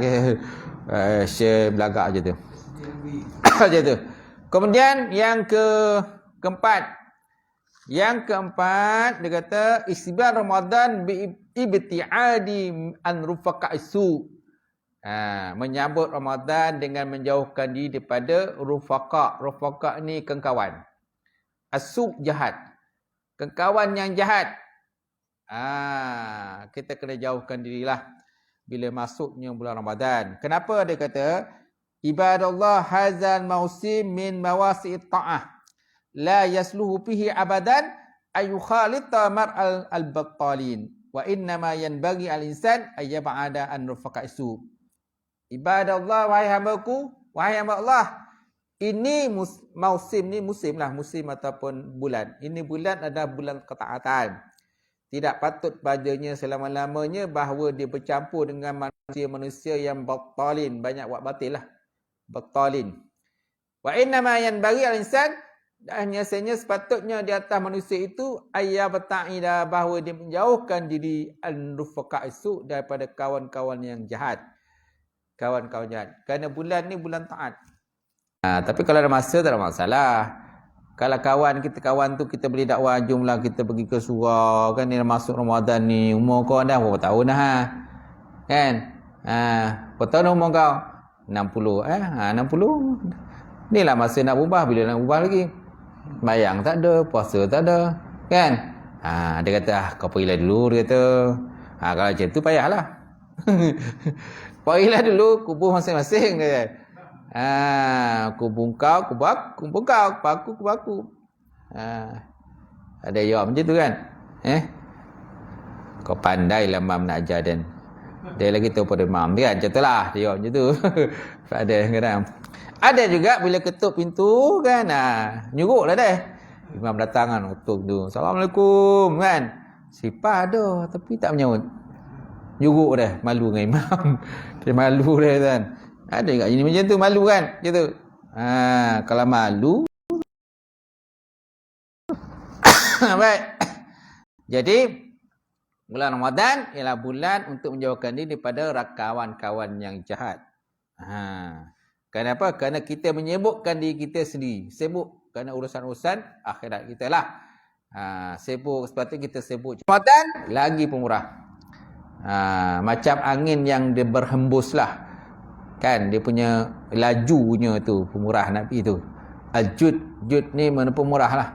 Share belagak je tu. Macam tu. Kemudian yang keempat. Yang keempat, dia kata istighfar Ramadan bi'ibti'adi an rufaqa'isu. Menyambut Ramadan dengan menjauhkan diri daripada rufaqa'. Rufaqa' ni kengkawan. As-su' jahat. Kengkawan yang jahat. Kita kena jauhkan dirilah. bila masuknya bulan Ramadan. Kenapa dia kata ibadallah hazal mausim min mawasi'it ta'ah la yasluhu fihi abadan ayu khalita mar'al al-battalin wa innama yanbaghi al-insan ayyab'ada an rufaqa'i su. Ibadallah, wahai hamba-Ku, wahai hamba Allah, ini musim ataupun bulan. Ini bulan adalah bulan ketaatan. Tidak patut padanya selama-lamanya bahawa dia bercampur dengan manusia-manusia yang battalin, banyak buat batil lah. Battalin. Wa innama yanbaghi al-insan, dan nyatanya sepatutnya di atas manusia itu ayyabta'ida, bahawa dia menjauhkan diri an-rufaqa'i su, daripada kawan-kawan yang jahat. Kawan-kawan jahat. Kerana bulan ni bulan taat. Tapi kalau ada masa tak ada masalah. Kalau kawan tu kita boleh dakwah, jomlah kita pergi ke surau kan, ni masuk Ramadan ni, umur kau dah berapa tahun dah kan? Berapa tahun umur kau? 60. 60. Inilah masa nak ubah, bila nak ubah lagi? Bayang tak ada, puasa tak ada kan? Dia kata kau pergilah dulu, dia kata. Kalau macam tu payahlah. Pergilah dulu kubur masing-masing dia. Kubur kau, kubur kau, paku, kubur aku. Ada jawab macam tu kan? Kau pandai lah mam nak ajar dan dia lagi tahu pada mam dia kan? Macam tu lah, dia jawab macam tu. Ada juga bila ketuk pintu kan, nyuruk lah deh. Imam datang kan, ketuk tu, Assalamualaikum kan. Sipah ada tapi tak menyahut. Nyuruk dah, malu dengan imam. Dia malu dah kan. Ada juga jenis macam tu, malu kan? Macam tu. Kalau malu. Baik. Jadi, bulan Ramadan ialah bulan untuk menjauhkan diri daripada kawan-kawan yang jahat. Kenapa? Kerana kita menyibukkan diri kita sendiri. Sibuk kerana urusan-urusan akhirat kita lah. Sibuk, sepatutnya kita sibuk. Ramadan, lagi pemurah. Macam angin yang dia berhembus lah. Kan, dia punya lajunya tu, pemurah Nabi tu. Jud ni mana pemurah lah.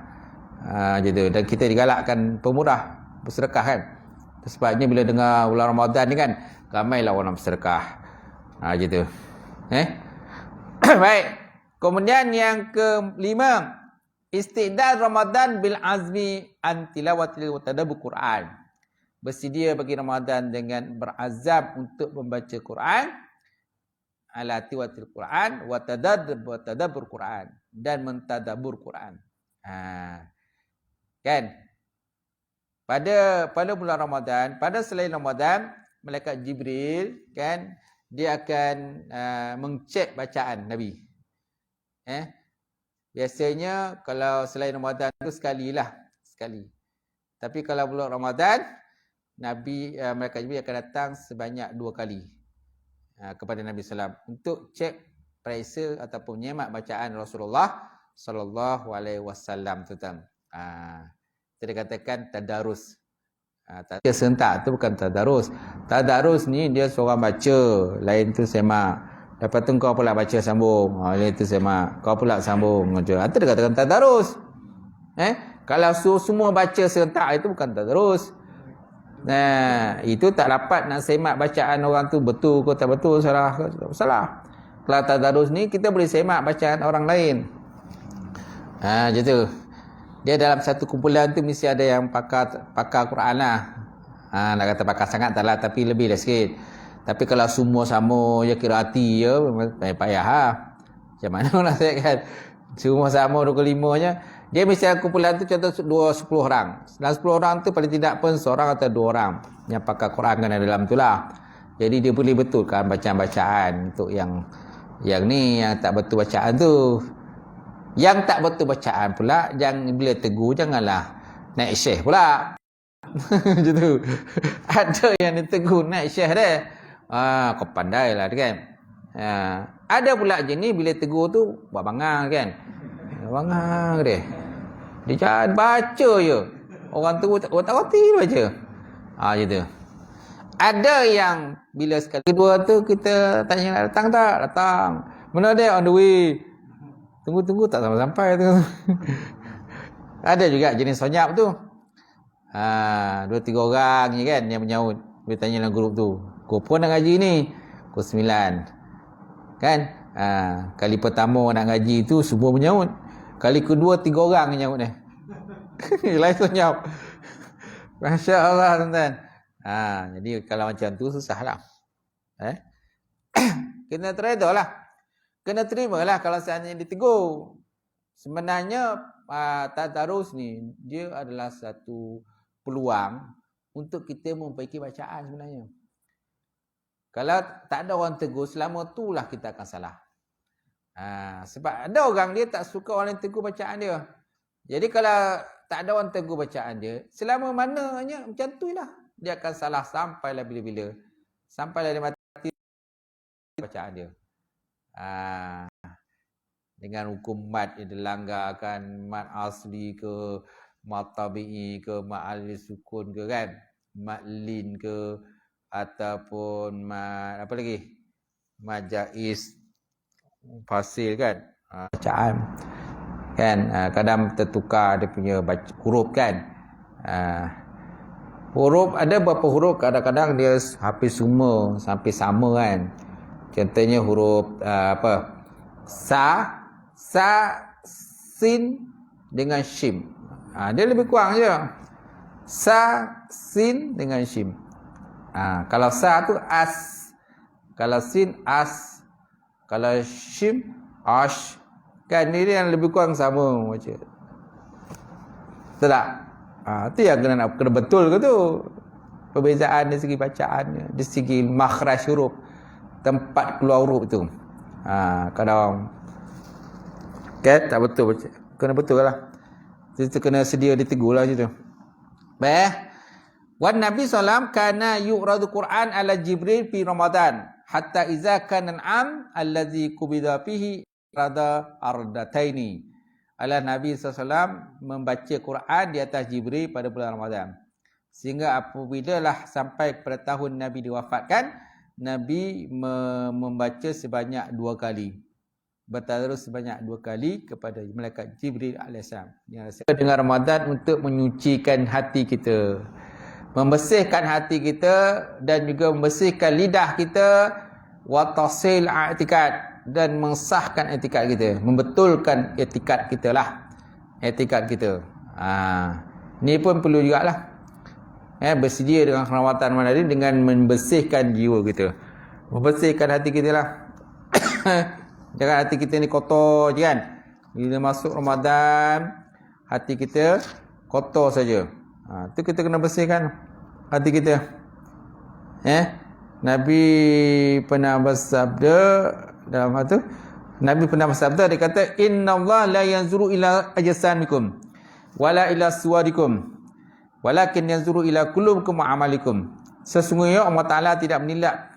Gitu. Dan kita digalakkan pemurah, bersedekah kan. Sebabnya bila dengar bulan Ramadan ni kan, ramailah orang bersedekah. Gitu. Baik. Kemudian yang kelima, istidad Ramadan bil azmi an tilawatil wa tadabbur Quran. Bersedia bagi Ramadan dengan berazam untuk membaca Quran, ala tilawatil Quran wa tadabbur Quran, dan mentadabbur Quran. Kan? Pada bulan Ramadan, pada selain Ramadan, malaikat Jibril kan, dia akan mengcek bacaan Nabi. Biasanya kalau selain Ramadan tu sekali. Tapi kalau bulan Ramadan, malaikat Jibril akan datang sebanyak 2 kali kepada Nabi SAW untuk cek periksa ataupun nyemak bacaan Rasulullah sallallahu alaihi wasallam tu tam. Kita dikatakan tadarus. Serentak tu bukan tadarus. Tadarus ni dia seorang baca, lain tu semak. Lepas tu kau pula baca sambung. Lain tu semak. Kau pula sambung. Itu dia katakan tadarus. Kalau semua baca serentak itu bukan tadarus. Itu tak dapat nak semak bacaan orang tu betul ke tak betul, salah ke tak salah. Kalau tadarus ni kita boleh semak bacaan orang lain. Macam tu. Dia dalam satu kumpulan tu mesti ada yang pakar Quran lah. Nak kata pakar sangat tak lah, tapi lebih lah sikit. Tapi kalau semua sama je kira hati je, payah lah. Macam mana nak saya kan? Semua sama 25 je. Dia mesti ada kumpulan tu contoh 10 orang. Dalam 10 orang tu paling tidak pun seorang atau 2 orang yang pakar Quran kan dalam tu lah. Jadi dia boleh betulkan bacaan-bacaan untuk yang ni, yang tak betul bacaan tu. Yang tak betul bacaan pula, jangan bila tegur janganlah naik syekh pula. Macam tu. Ada yang ditegur naik syekh dia. Kau pandai lah kan. Ada pula jenis bila tegur tu buat bangang kan. Bangang dia. Dia jangan baca je. Orang tu tak reti baca. Macam tu. Ada yang bila sekali kedua tu kita tanya datang tak? Datang. Mana dia? On the way. Tunggu tak sampai tu. Ada juga jenis sonyap tu. 2-3 orang je kan yang menyahut. Dia tanya dalam grup tu. pukul apa nak ngaji ni? Pukul 9. Kan? Kali pertama nak ngaji tu semua menyaut. Kali kedua 3 orang menyaut ni. Lain tu nyaut. Masya Allah tuan-tuan. Jadi kalau macam tu susahlah. Kena tereda lah. Kena terimalah kalau seandainya ditegur. Sebenarnya tadarus ni dia adalah satu peluang untuk kita memperbaiki bacaan sebenarnya. Kalau tak ada orang tegur, selama itulah kita akan salah. Sebab ada orang dia tak suka orang tegur bacaan dia. Jadi kalau tak ada orang tegur bacaan dia, selama mananya macam tu lah. Dia akan salah sampailah bila-bila. Sampailah dia mati bacaan dia. Dengan hukum mat yang dilanggarkan, mat asli ke, mat tabi'i ke, mat alif sukun ke kan, mat lin ke, ataupun mat apa lagi, mat jaiz fasil kan, bacaan kan, kadang tertukar dia punya huruf kan. Huruf ada beberapa huruf kadang-kadang dia hampir semua sampai sama kan. Contohnya huruf sa, sin dengan shim. Dia lebih kurang je. Sa, sin dengan shim. Kalau sa tu as, kalau sin as, kalau shim ash. Kan ni yang lebih kurang sama macam. Betul tak? Itu yang kena betul ke tu. Perbezaan dari segi bacaan, dari segi makhraj huruf, tempat keluar huruf tu. Kadang okay, tak betul. Kena betul lah. Kita kena sedia ditegur lah macam tu. Baik. Wan Nabi SAW kana yu'radu Quran ala Jibril fi Ramadan hatta iza kana am allazi kubida fihi rada ardataini. Ala Nabi SAW membaca Quran di atas Jibril pada bulan Ramadan. Sehingga apabila lah sampai pada tahun Nabi diwafatkan, Nabi membaca sebanyak 2 kali. Bertadarus sebanyak 2 kali kepada malaikat Jibril AS. Dengan Ramadan untuk menyucikan hati kita, membersihkan hati kita dan juga membersihkan lidah kita, wa tasil i'tikad, dan mensahkan etikad kita, membetulkan etikad kita lah. Etikad kita. Ni pun perlu jugalah. Bersedia dengan Ramadan Ramadan dengan membersihkan jiwa kita, membersihkan hati kita lah. Jangan hati kita ni kotor je kan. Bila masuk Ramadan, hati kita kotor saja. Tu kita kena bersihkan hati kita. Nabi pernah bersabda dalam hal tu. Nabi pernah bersabda, dia kata, innallaha la yanzuru ila ajsamikum wala ila suwarikum walakin yanzuru ila qulubikum wa amalikum. Sesungguhnya Allah Ta'ala tidak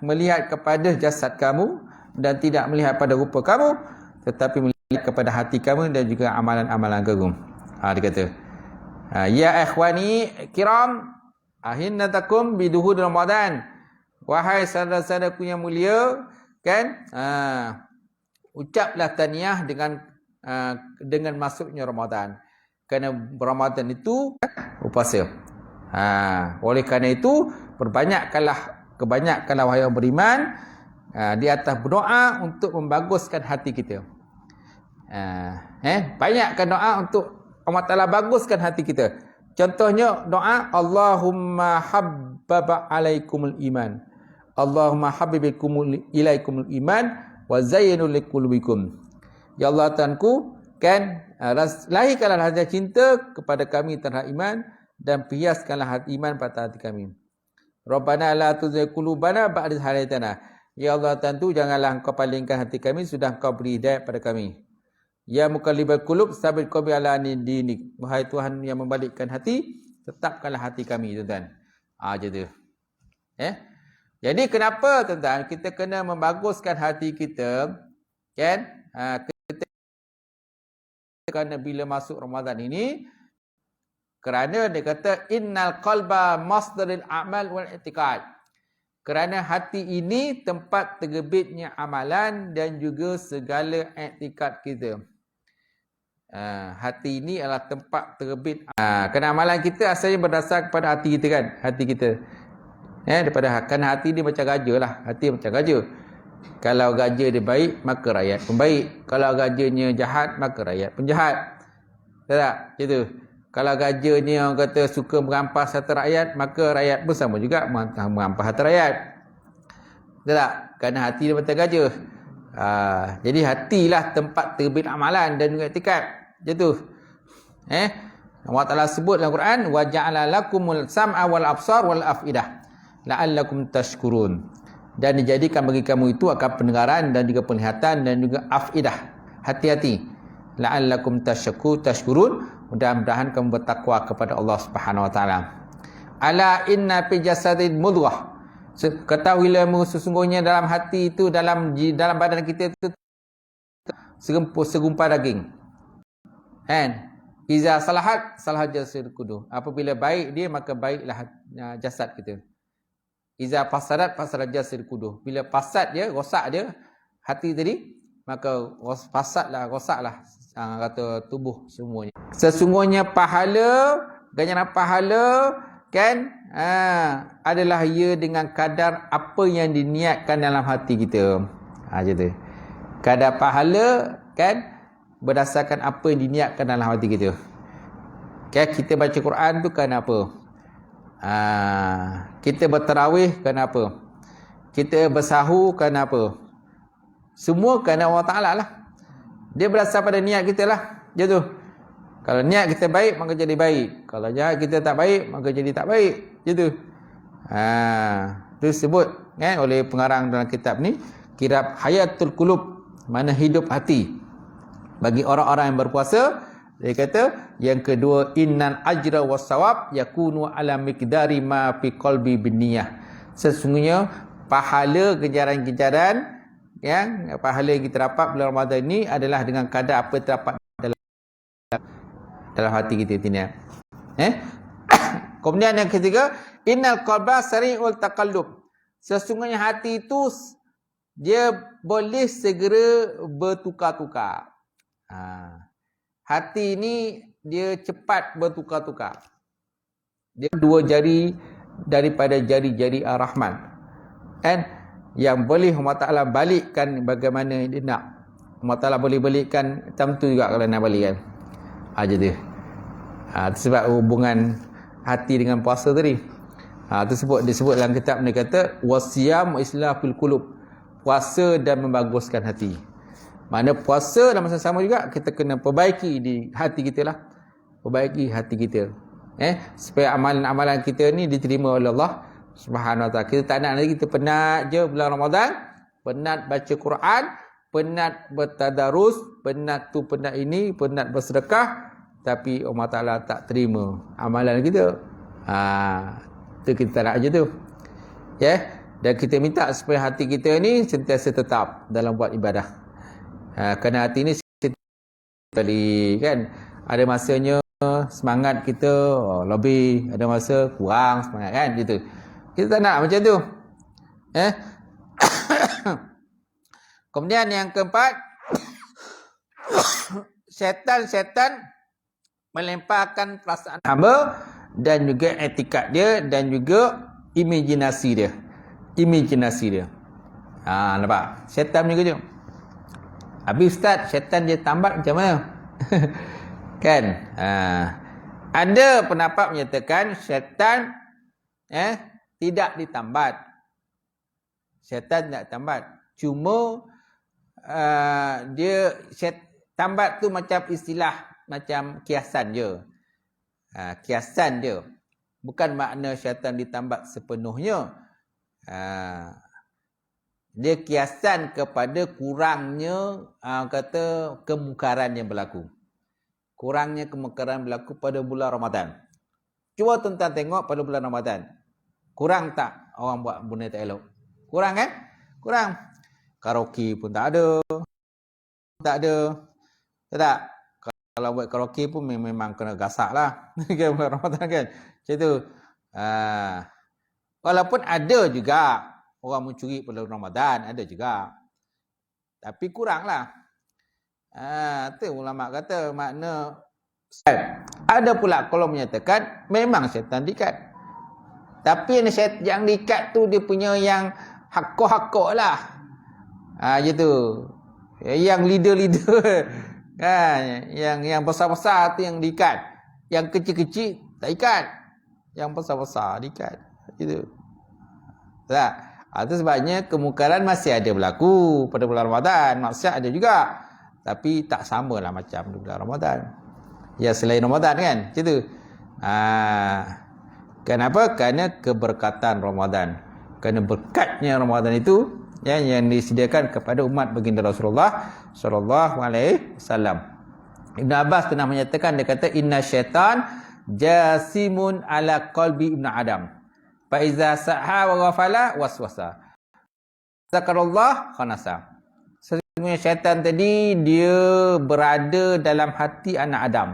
melihat kepada jasad kamu dan tidak melihat pada rupa kamu, tetapi melihat kepada hati kamu dan juga amalan-amalan kamu. Dia kata, ya ikhwani kiram, ahinnatakum biduhud Ramadan. Wahai saudara-saudaraku yang mulia, kan? Ucaplah tahniah dengan masuknya Ramadan. Kerana Ramadan itu puasa. Oleh kerana itu, kebanyakanlah wahai orang beriman di atas berdoa untuk membaguskan hati kita. Banyakkan doa untuk Allah Ta'ala baguskan hati kita. Contohnya doa, Allahumma habbaba alaikumul iman, Allahumma habbibikum ilaikumul iman wa zayyinul liqulubikum. Ya Allah Tuhanku, kan, lahirkanlah rasa cinta kepada kami terhadap iman dan perhiaskanlah hati iman pada hati kami. Rabbana la tuzigh qulubana ba'da idh hadaytana. Ya Allah Tuhanku, janganlah Engkau palingkan hati kami sudah Engkau beri hidayah pada kami. Ya muqallibal qulub tsabbit qalbi ala dinik. Wahai Tuhan yang membalikkan hati, tetapkanlah hati kami, tuan-tuan. Macam tu. Jadi kenapa, tuan-tuan, kita kena membaguskan hati kita, kan? Kerana bila masuk Ramadan ini, kerana dia kata innal qalba masdarul a'mal wal i'tiqad. Kerana hati ini tempat terbitnya amalan dan juga segala i'tikad kita. Hati ini adalah tempat terbit. Kerana amalan kita asalnya berdasar kepada hati kita kan, hati kita. Daripada kerana hati dia macam gajah lah. Hati macam gajah. Kalau gajah dia baik, maka rakyat pun baik. Kalau gajahnya jahat, maka rakyat pun jahat. Tahu tak? Gitu. Kalau gajahnya orang kata suka merampas harta rakyat, maka rakyat pun sama juga merampas harta rakyat. Tahu tak? Kerana hati dia macam gajah. Jadi hatilah tempat terbit amalan dan juga iktikad. Macam Allah Ta'ala sebut dalam Quran, wa ja'ala lakumul sam'a wal absar wal afidah la'allakum tashkurun. Dan dijadikan bagi kamu itu akan pendengaran dan juga penglihatan dan juga afidah, hati-hati. La'allakum tashkurun. Mudah-mudahan kamu bertakwa kepada Allah Subhanahu wa taala. Ala inna fi jasadin mudghah. Ketahuilah sesungguhnya dalam hati itu, dalam badan kita itu segumpal daging. Iza salahat jasad kudu. Apabila baik dia, maka baiklah jasad kita. Iza fasadat jasad kudu. Bila fasad dia, rosak dia hati tadi, maka rosaklah kata tubuh semuanya. Sesungguhnya pahala, ganjaran pahala kan adalah ia dengan kadar apa yang diniatkan dalam hati kita. Macam tu. Kadar pahala kan berdasarkan apa yang diniatkan dalam hati kita. Kita baca Quran tu kan apa? Kita bertarawih kan apa? Kita bersahur kan apa? Semua kerana Allah Ta'ala lah. Dia berasal pada niat kita lah. Macam tu. Kalau niat kita baik, maka jadi baik. Kalau niat kita tak baik, maka jadi tak baik. Macam tu. Itu disebut oleh pengarang dalam kitab ni, Kitab Hayatul Qulub, mana hidup hati. Bagi orang-orang yang berpuasa, dia kata, yang kedua, innal ajra wassawab yakunu ala miqdari ma fi qalbi binniyah. Sesungguhnya pahala, ganjaran-ganjaran yang pahala yang kita dapat bulan Ramadan ini adalah dengan kadar apa terdapat dalam hati kita ini. Kemudian yang ketiga, innal qalba sari'ul taqallub. Sesungguhnya hati itu dia boleh segera bertukar-tukar. Hati ini dia cepat bertukar-tukar. Dia dua jari daripada jari-jari Ar-Rahman. Yang boleh Allah Ta'ala balikkan bagaimana dia nak. Allah Ta'ala boleh balikkan macam tu juga kalau nak balikkan. Aja dia. Sebab hubungan hati dengan puasa tadi. Disebut dalam kitab ni kata wasiyam islahul qulub. Puasa dan membaguskan hati. Mana puasa dalam masa sama juga kita kena perbaiki di hati kita lah. Perbaiki hati kita. Supaya amalan-amalan kita ni diterima oleh Allah Subhanahu wa ta'ala. Kita tak nak lagi, kita penat je bulan Ramadan, penat baca Quran, penat bertadarus, penat tu, penat ini, penat bersedekah, tapi Allah Ta'ala tak terima amalan kita. Tu kita tak nak je tu. Dan kita minta supaya hati kita ni sentiasa tetap dalam buat ibadah. Kerana hati ni sekali kan, ada masanya semangat kita lebih, ada masa kurang semangat kan, gitu. Kita tak nak macam tu. Kemudian yang keempat, syaitan melemparkan perasaan hamba dan juga etikad dia dan juga imajinasi dia. Nampak? Syaitan punya kerja. Habis Ustaz, syaitan dia tambat macam mana? Kan? Ada pendapat menyatakan syaitan tidak ditambat. Syaitan tidak tambat. Cuma tambat tu macam istilah, macam kiasan je. Kiasan je. Bukan makna syaitan ditambat sepenuhnya. Dia kiasan kepada kurangnya kata kemungkaran yang berlaku. Kurangnya kemungkaran berlaku pada bulan Ramadan. Cuba tuan-tuan tengok pada bulan Ramadan. Kurang tak orang buat benda tak elok? Kurang kan? Kurang. Karaoke pun tak ada. Tak ada. Tak? Kalau buat karaoke pun memang kena gasak lah. Bulan Ramadan kan? Macam tu. Walaupun ada juga orang mencuri pada Ramadan. Ada juga. Tapi kurang lah. Tu ulama kata makna ada pula kalau menyatakan memang syaitan dikat. Tapi yang diikat tu dia punya yang hakok-hakok lah. Gitu. Yang leader-leader kan, yang besar-besar tu yang diikat. Yang kecil-kecil tak ikat. Yang besar-besar diikat. Gitu. Tak. Itu sebabnya kemungkaran masih ada berlaku pada bulan Ramadan. Maksiat ada juga. Tapi tak samalah macam di bulan Ramadan. Ya selain Ramadan kan. Macam tu. Kenapa? Kerana keberkatan Ramadan. Kerana berkatnya Ramadan itu yang disediakan kepada umat baginda Rasulullah sallallahu alaihi wasallam. Ibn Abbas pernah menyatakan, dia kata inna syaitan jasimun ala qalbi ibn Adam. Fa iza saha wa ghafala waswasa. Zakarullah khanasa. Sesungguhnya syaitan tadi dia berada dalam hati anak Adam.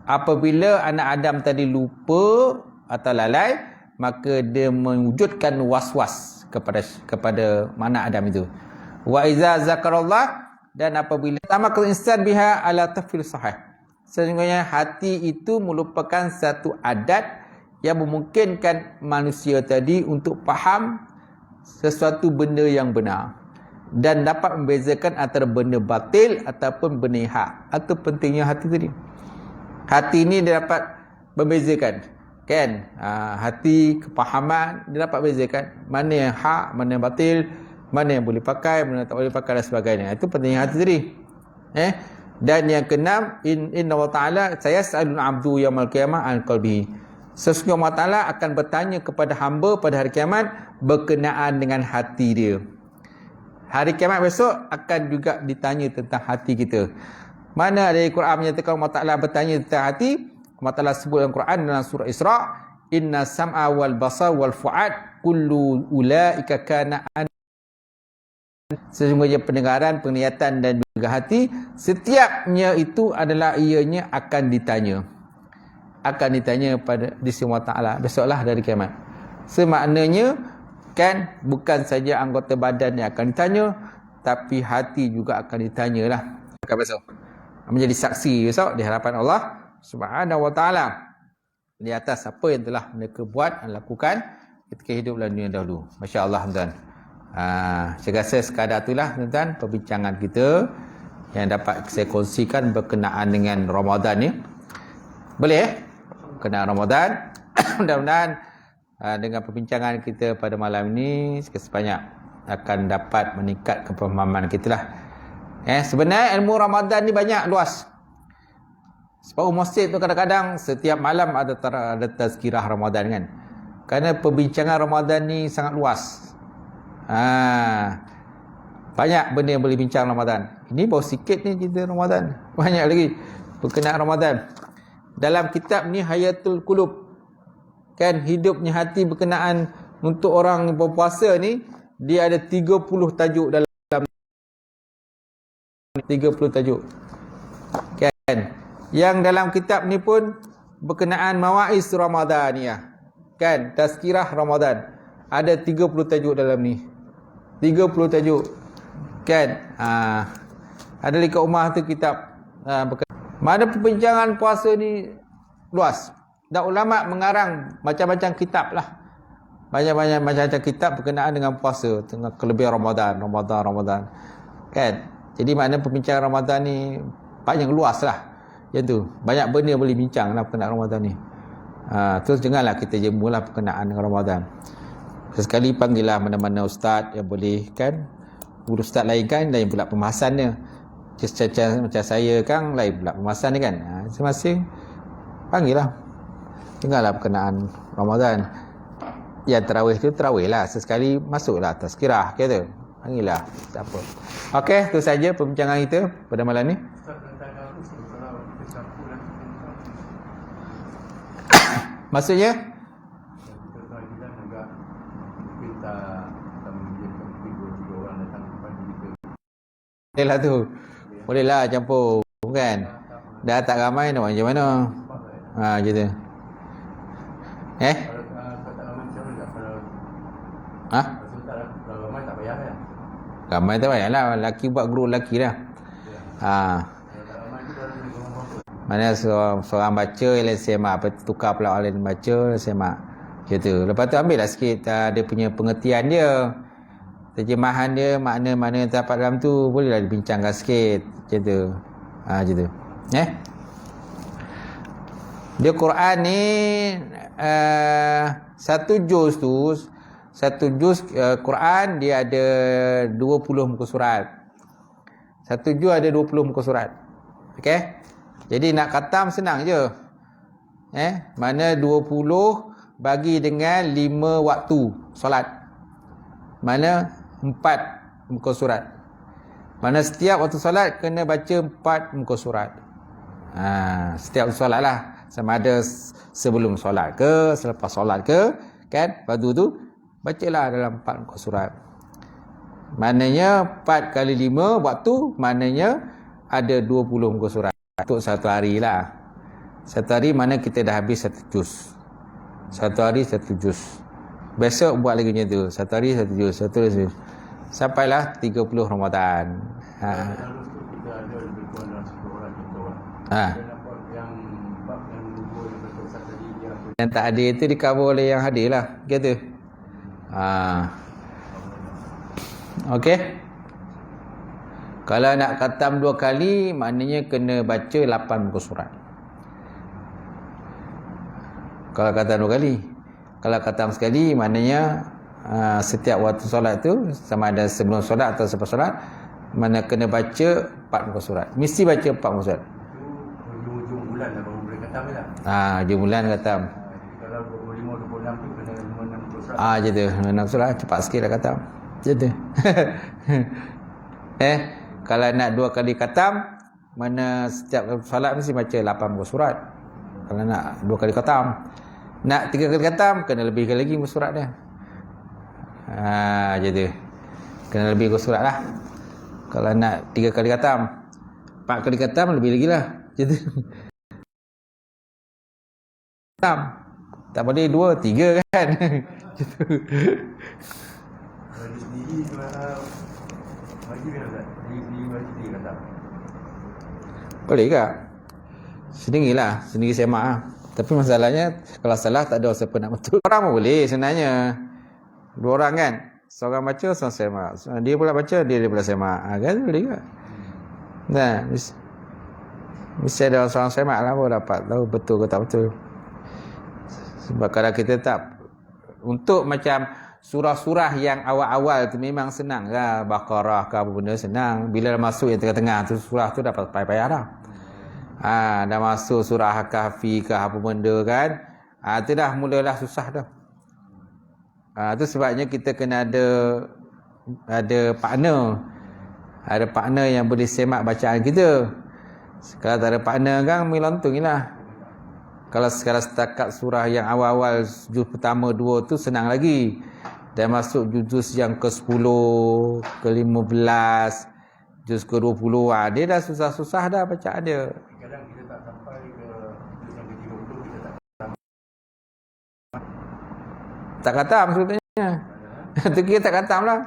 Apabila anak Adam tadi lupa atau lalai, maka dia mewujudkan waswas kepada mana Adam itu. Wa iza zakarallah, dan apabila tamakal insan biha ala tafil sahih. Sesungguhnya hati itu merupakan satu adat yang memungkinkan manusia tadi untuk faham sesuatu benda yang benar dan dapat membezakan antara benda batil ataupun benda hak. Itu pentingnya hati tadi. Hati ini dia dapat membezakan. Kan, hati, kepahaman, dia dapat bezakan mana yang hak, mana yang batil, mana yang boleh pakai, mana yang tak boleh pakai dan sebagainya. Itu pentingnya hati tadi. Dan yang keenam, inna wa ta'ala sayas'alul 'abdu yaumil qiyamah an qalbihi. Sesungguhnya Allah Ta'ala akan bertanya kepada hamba pada hari kiamat berkenaan dengan hati dia. Hari kiamat besok akan juga ditanya tentang hati kita. Mana dari Quran menyatakan Allah Ta'ala bertanya tentang hati? Allah Ta'ala sebut dalam Quran dalam surah Isra, inna sam'a wal basar wal fu'ad kullu ulaika kana an. Sesungguhnya pendengaran, penglihatan dan juga hati, setiapnya itu adalah ianya akan ditanya. Akan ditanya pada di sisi Allah Ta'ala besoklah dari kiamat. Semaknanya kan bukan saja anggota badan yang akan ditanya, tapi hati juga akan ditanyalah akan besok. Menjadi saksi besok di hadapan Allah Subhanahu wa ta'ala di atas apa yang telah mereka buat dan lakukan ketika hidup dalam dunia dahulu. Masya-Allah, tuan-tuan. Saya rasa sekadar itulah, tuan-tuan, perbincangan kita yang dapat saya kongsikan berkenaan dengan Ramadan ni. Boleh berkenaan Ramadan. Mudah-mudahan dengan perbincangan kita pada malam ini sebanyak akan dapat meningkatkan pemahaman kita lah. Sebenarnya ilmu Ramadan ni banyak, luas. Sebab masjid tu kadang-kadang setiap malam ada tazkirah Ramadan kan. Kerana perbincangan Ramadan ni sangat luas. Banyak benda yang boleh bincang Ramadan. Ini baru sikit ni cerita Ramadan. Banyak lagi berkenaan Ramadan. Dalam kitab ni Hayatul Qulub, kan, hidupnya hati berkenaan untuk orang berpuasa ni, dia ada 30 tajuk dalam 30 tajuk. Kan? Yang dalam kitab ni pun berkenaan Mawaiz Ramadaniyah. Kan? Tazkirah Ramadan. Ada 30 tajuk dalam ni. 30 tajuk. Kan? Ada dekat rumah tu kitab. Mana perbincangan puasa ni luas. Dan ulama mengarang macam-macam kitab lah. Banyak-banyak macam-macam kitab berkenaan dengan puasa. Dengan kelebihan Ramadan. Kan? Jadi maknanya perbincangan Ramadan ni banyak luas lah. Yang tu, banyak benda yang boleh bincang lah berkenaan Ramadan ni. Terus janganlah kita jemulah berkenaan dengan Ramadan. Sesekali panggillah mana-mana ustaz yang boleh, kan. Guru ustaz lain kan, lain pula pembahasannya. Macam saya kan, lain pula pembahasan ni kan. Masing-masing panggillah. Tinggallah berkenaan Ramadan. Yang tarawih tu tarawih lah. Sesekali masuklah tazkirah kita. Panggillah siapa. Okey, itu saja perbincangan kita pada malam ni. Maksudnya? Boleh lah tu. Boleh lah campur. Kan? Dah tak ramai nak macam mana? Gitu. Ramai tak payah lah. Lelaki buat guru lelaki lah. Mana seorang baca, lain semak. Apa tukar pula orang lain baca, semak. Gitu. Lepas tu ambil lah sikit dia punya pengertian dia, terjemahan dia, makna-makna yang terdapat dalam tu bolehlah dibincangkan sikit macam tu. Macam tu. Dia Quran ni satu juz Quran dia ada 20 muka surat. Satu juz ada 20 muka surat. Okey? Jadi nak khatam senang je. Mana 20 bagi dengan 5 waktu solat. Mana 4 muka surat. Mana setiap waktu solat kena baca 4 muka surat. Setiap solat lah. Sama ada sebelum solat ke, selepas solat ke, kan? Lepas tu bacalah dalam 4 muka surat. Maknanya 4 kali 5 waktu, maknanya ada 20 muka surat. Untuk satu hari lah. Satu hari mana kita dah habis satu juz. Satu hari satu juz. Besok buat lagi macam tu. Satu hari satu juz. Satu hari satu juz. Sampailah 30 Ramadan. Yang tak hadir itu di-cover oleh yang hadir lah. Gitu. Okey. Kalau nak khatam 2 kali, maknanya kena baca 8 muka surat. Kalau khatam 2 kali. Kalau khatam sekali, maknanya setiap waktu solat tu, sama ada sebelum solat atau selepas solat, mana kena baca 4 muka surat. Mesti baca 4 muka surat. Hujung bulan lah baru boleh khatam lah. Hujung bulan khatam. Kalau 25, 26 tu kena 56 muka surat. Macam tu. 6 surat, cepat sikit lah khatam. Macam tu. Kalau nak 2 kali khatam, mana setiap solat mesti baca 8 muka surat. Kalau nak 2 kali khatam. Nak 3 kali khatam, kena lebihkan lagi muka surat dia. Macam tu. Kena lebih muka surat lah. Kalau nak 3 kali khatam, 4 kali khatam, lebih lagi lah. Macam tu. Khatam. Tak boleh 2, 3 kan. Macam tu. Kalau dia sendiri, wajib kan tak? Dia wajib khatam. Boleh ke? Sendirilah, sendiri semak lah. Tapi masalahnya kalau salah tak ada siapa nak betul. Orang pun boleh sebenarnya. 2 orang kan? Seorang baca, seorang semak. Dia pula baca, dia pula semak. Kan boleh ke? Nah, mesti ada seorang semak lah baru dapat tahu betul ke tak betul. Sebab kalau kita tak, untuk macam surah-surah yang awal-awal tu memang senang lah. Baqarah ke apa benda senang. Bila dah masuk yang tengah-tengah tu, surah tu dapat payah-payah dah. Dah masuk surah Kahfi ke apa benda kan. Tu dah mulalah susah dah. Tu sebabnya kita kena ada partner. Ada partner yang boleh semak bacaan kita. Kalau tak ada partner kan melontung lah. Kalau sekarang setakat surah yang awal-awal juz pertama 2 tu senang lagi. Dan masuk juz yang ke-10, ke-15, juz ke-20, dia dah susah-susah dah bacaan dia. Kadang kita tak sampai ke juz yang ke-30, kita tak khatam sebetulnya. Tu kita tak khatam lah.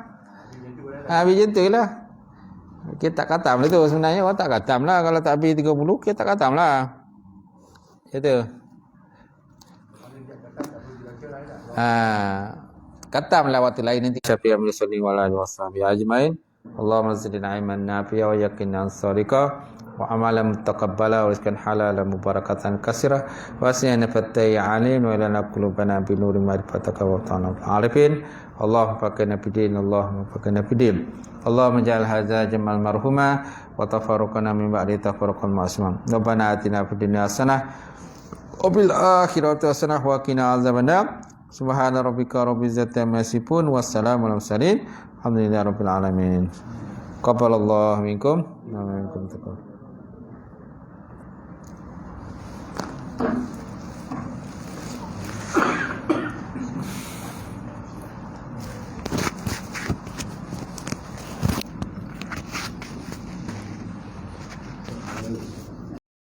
Habis macam tu lah. Kita tak khatam lah tu sebenarnya. Orang tak khatam lah. Kalau tak habis 30, kita tak khatam lah. Macam tu. Khatam lah waktu lain nanti. Syafi'ah min sallim wa alihi wa sahbihi ajmain. Allahumma zidna ilman nafi'a wa yaqinan sadiqa wa amalan mutaqabbala wa rizqan halalan mubarakatan katsira wa asina fatai alim wa lana qulubana bi nuri ma'rifataka wa ta'ala arifin. Allahumma fakana bidin, Allahumma fakana bidin. Allahumma ja'al hadza jamal marhuma wa tafarruqana min ba'di tafarruqan ma'suma. Rabbana atina fid dunya hasanah wa bil akhirati hasanah wa qina azabannar. Subhana rabbika rabbil izzati amma yasifun wassalamu alal mursalin alhamdulillahi rabbil alamin. Qabbalallahu minkum wa minkum taqabbal.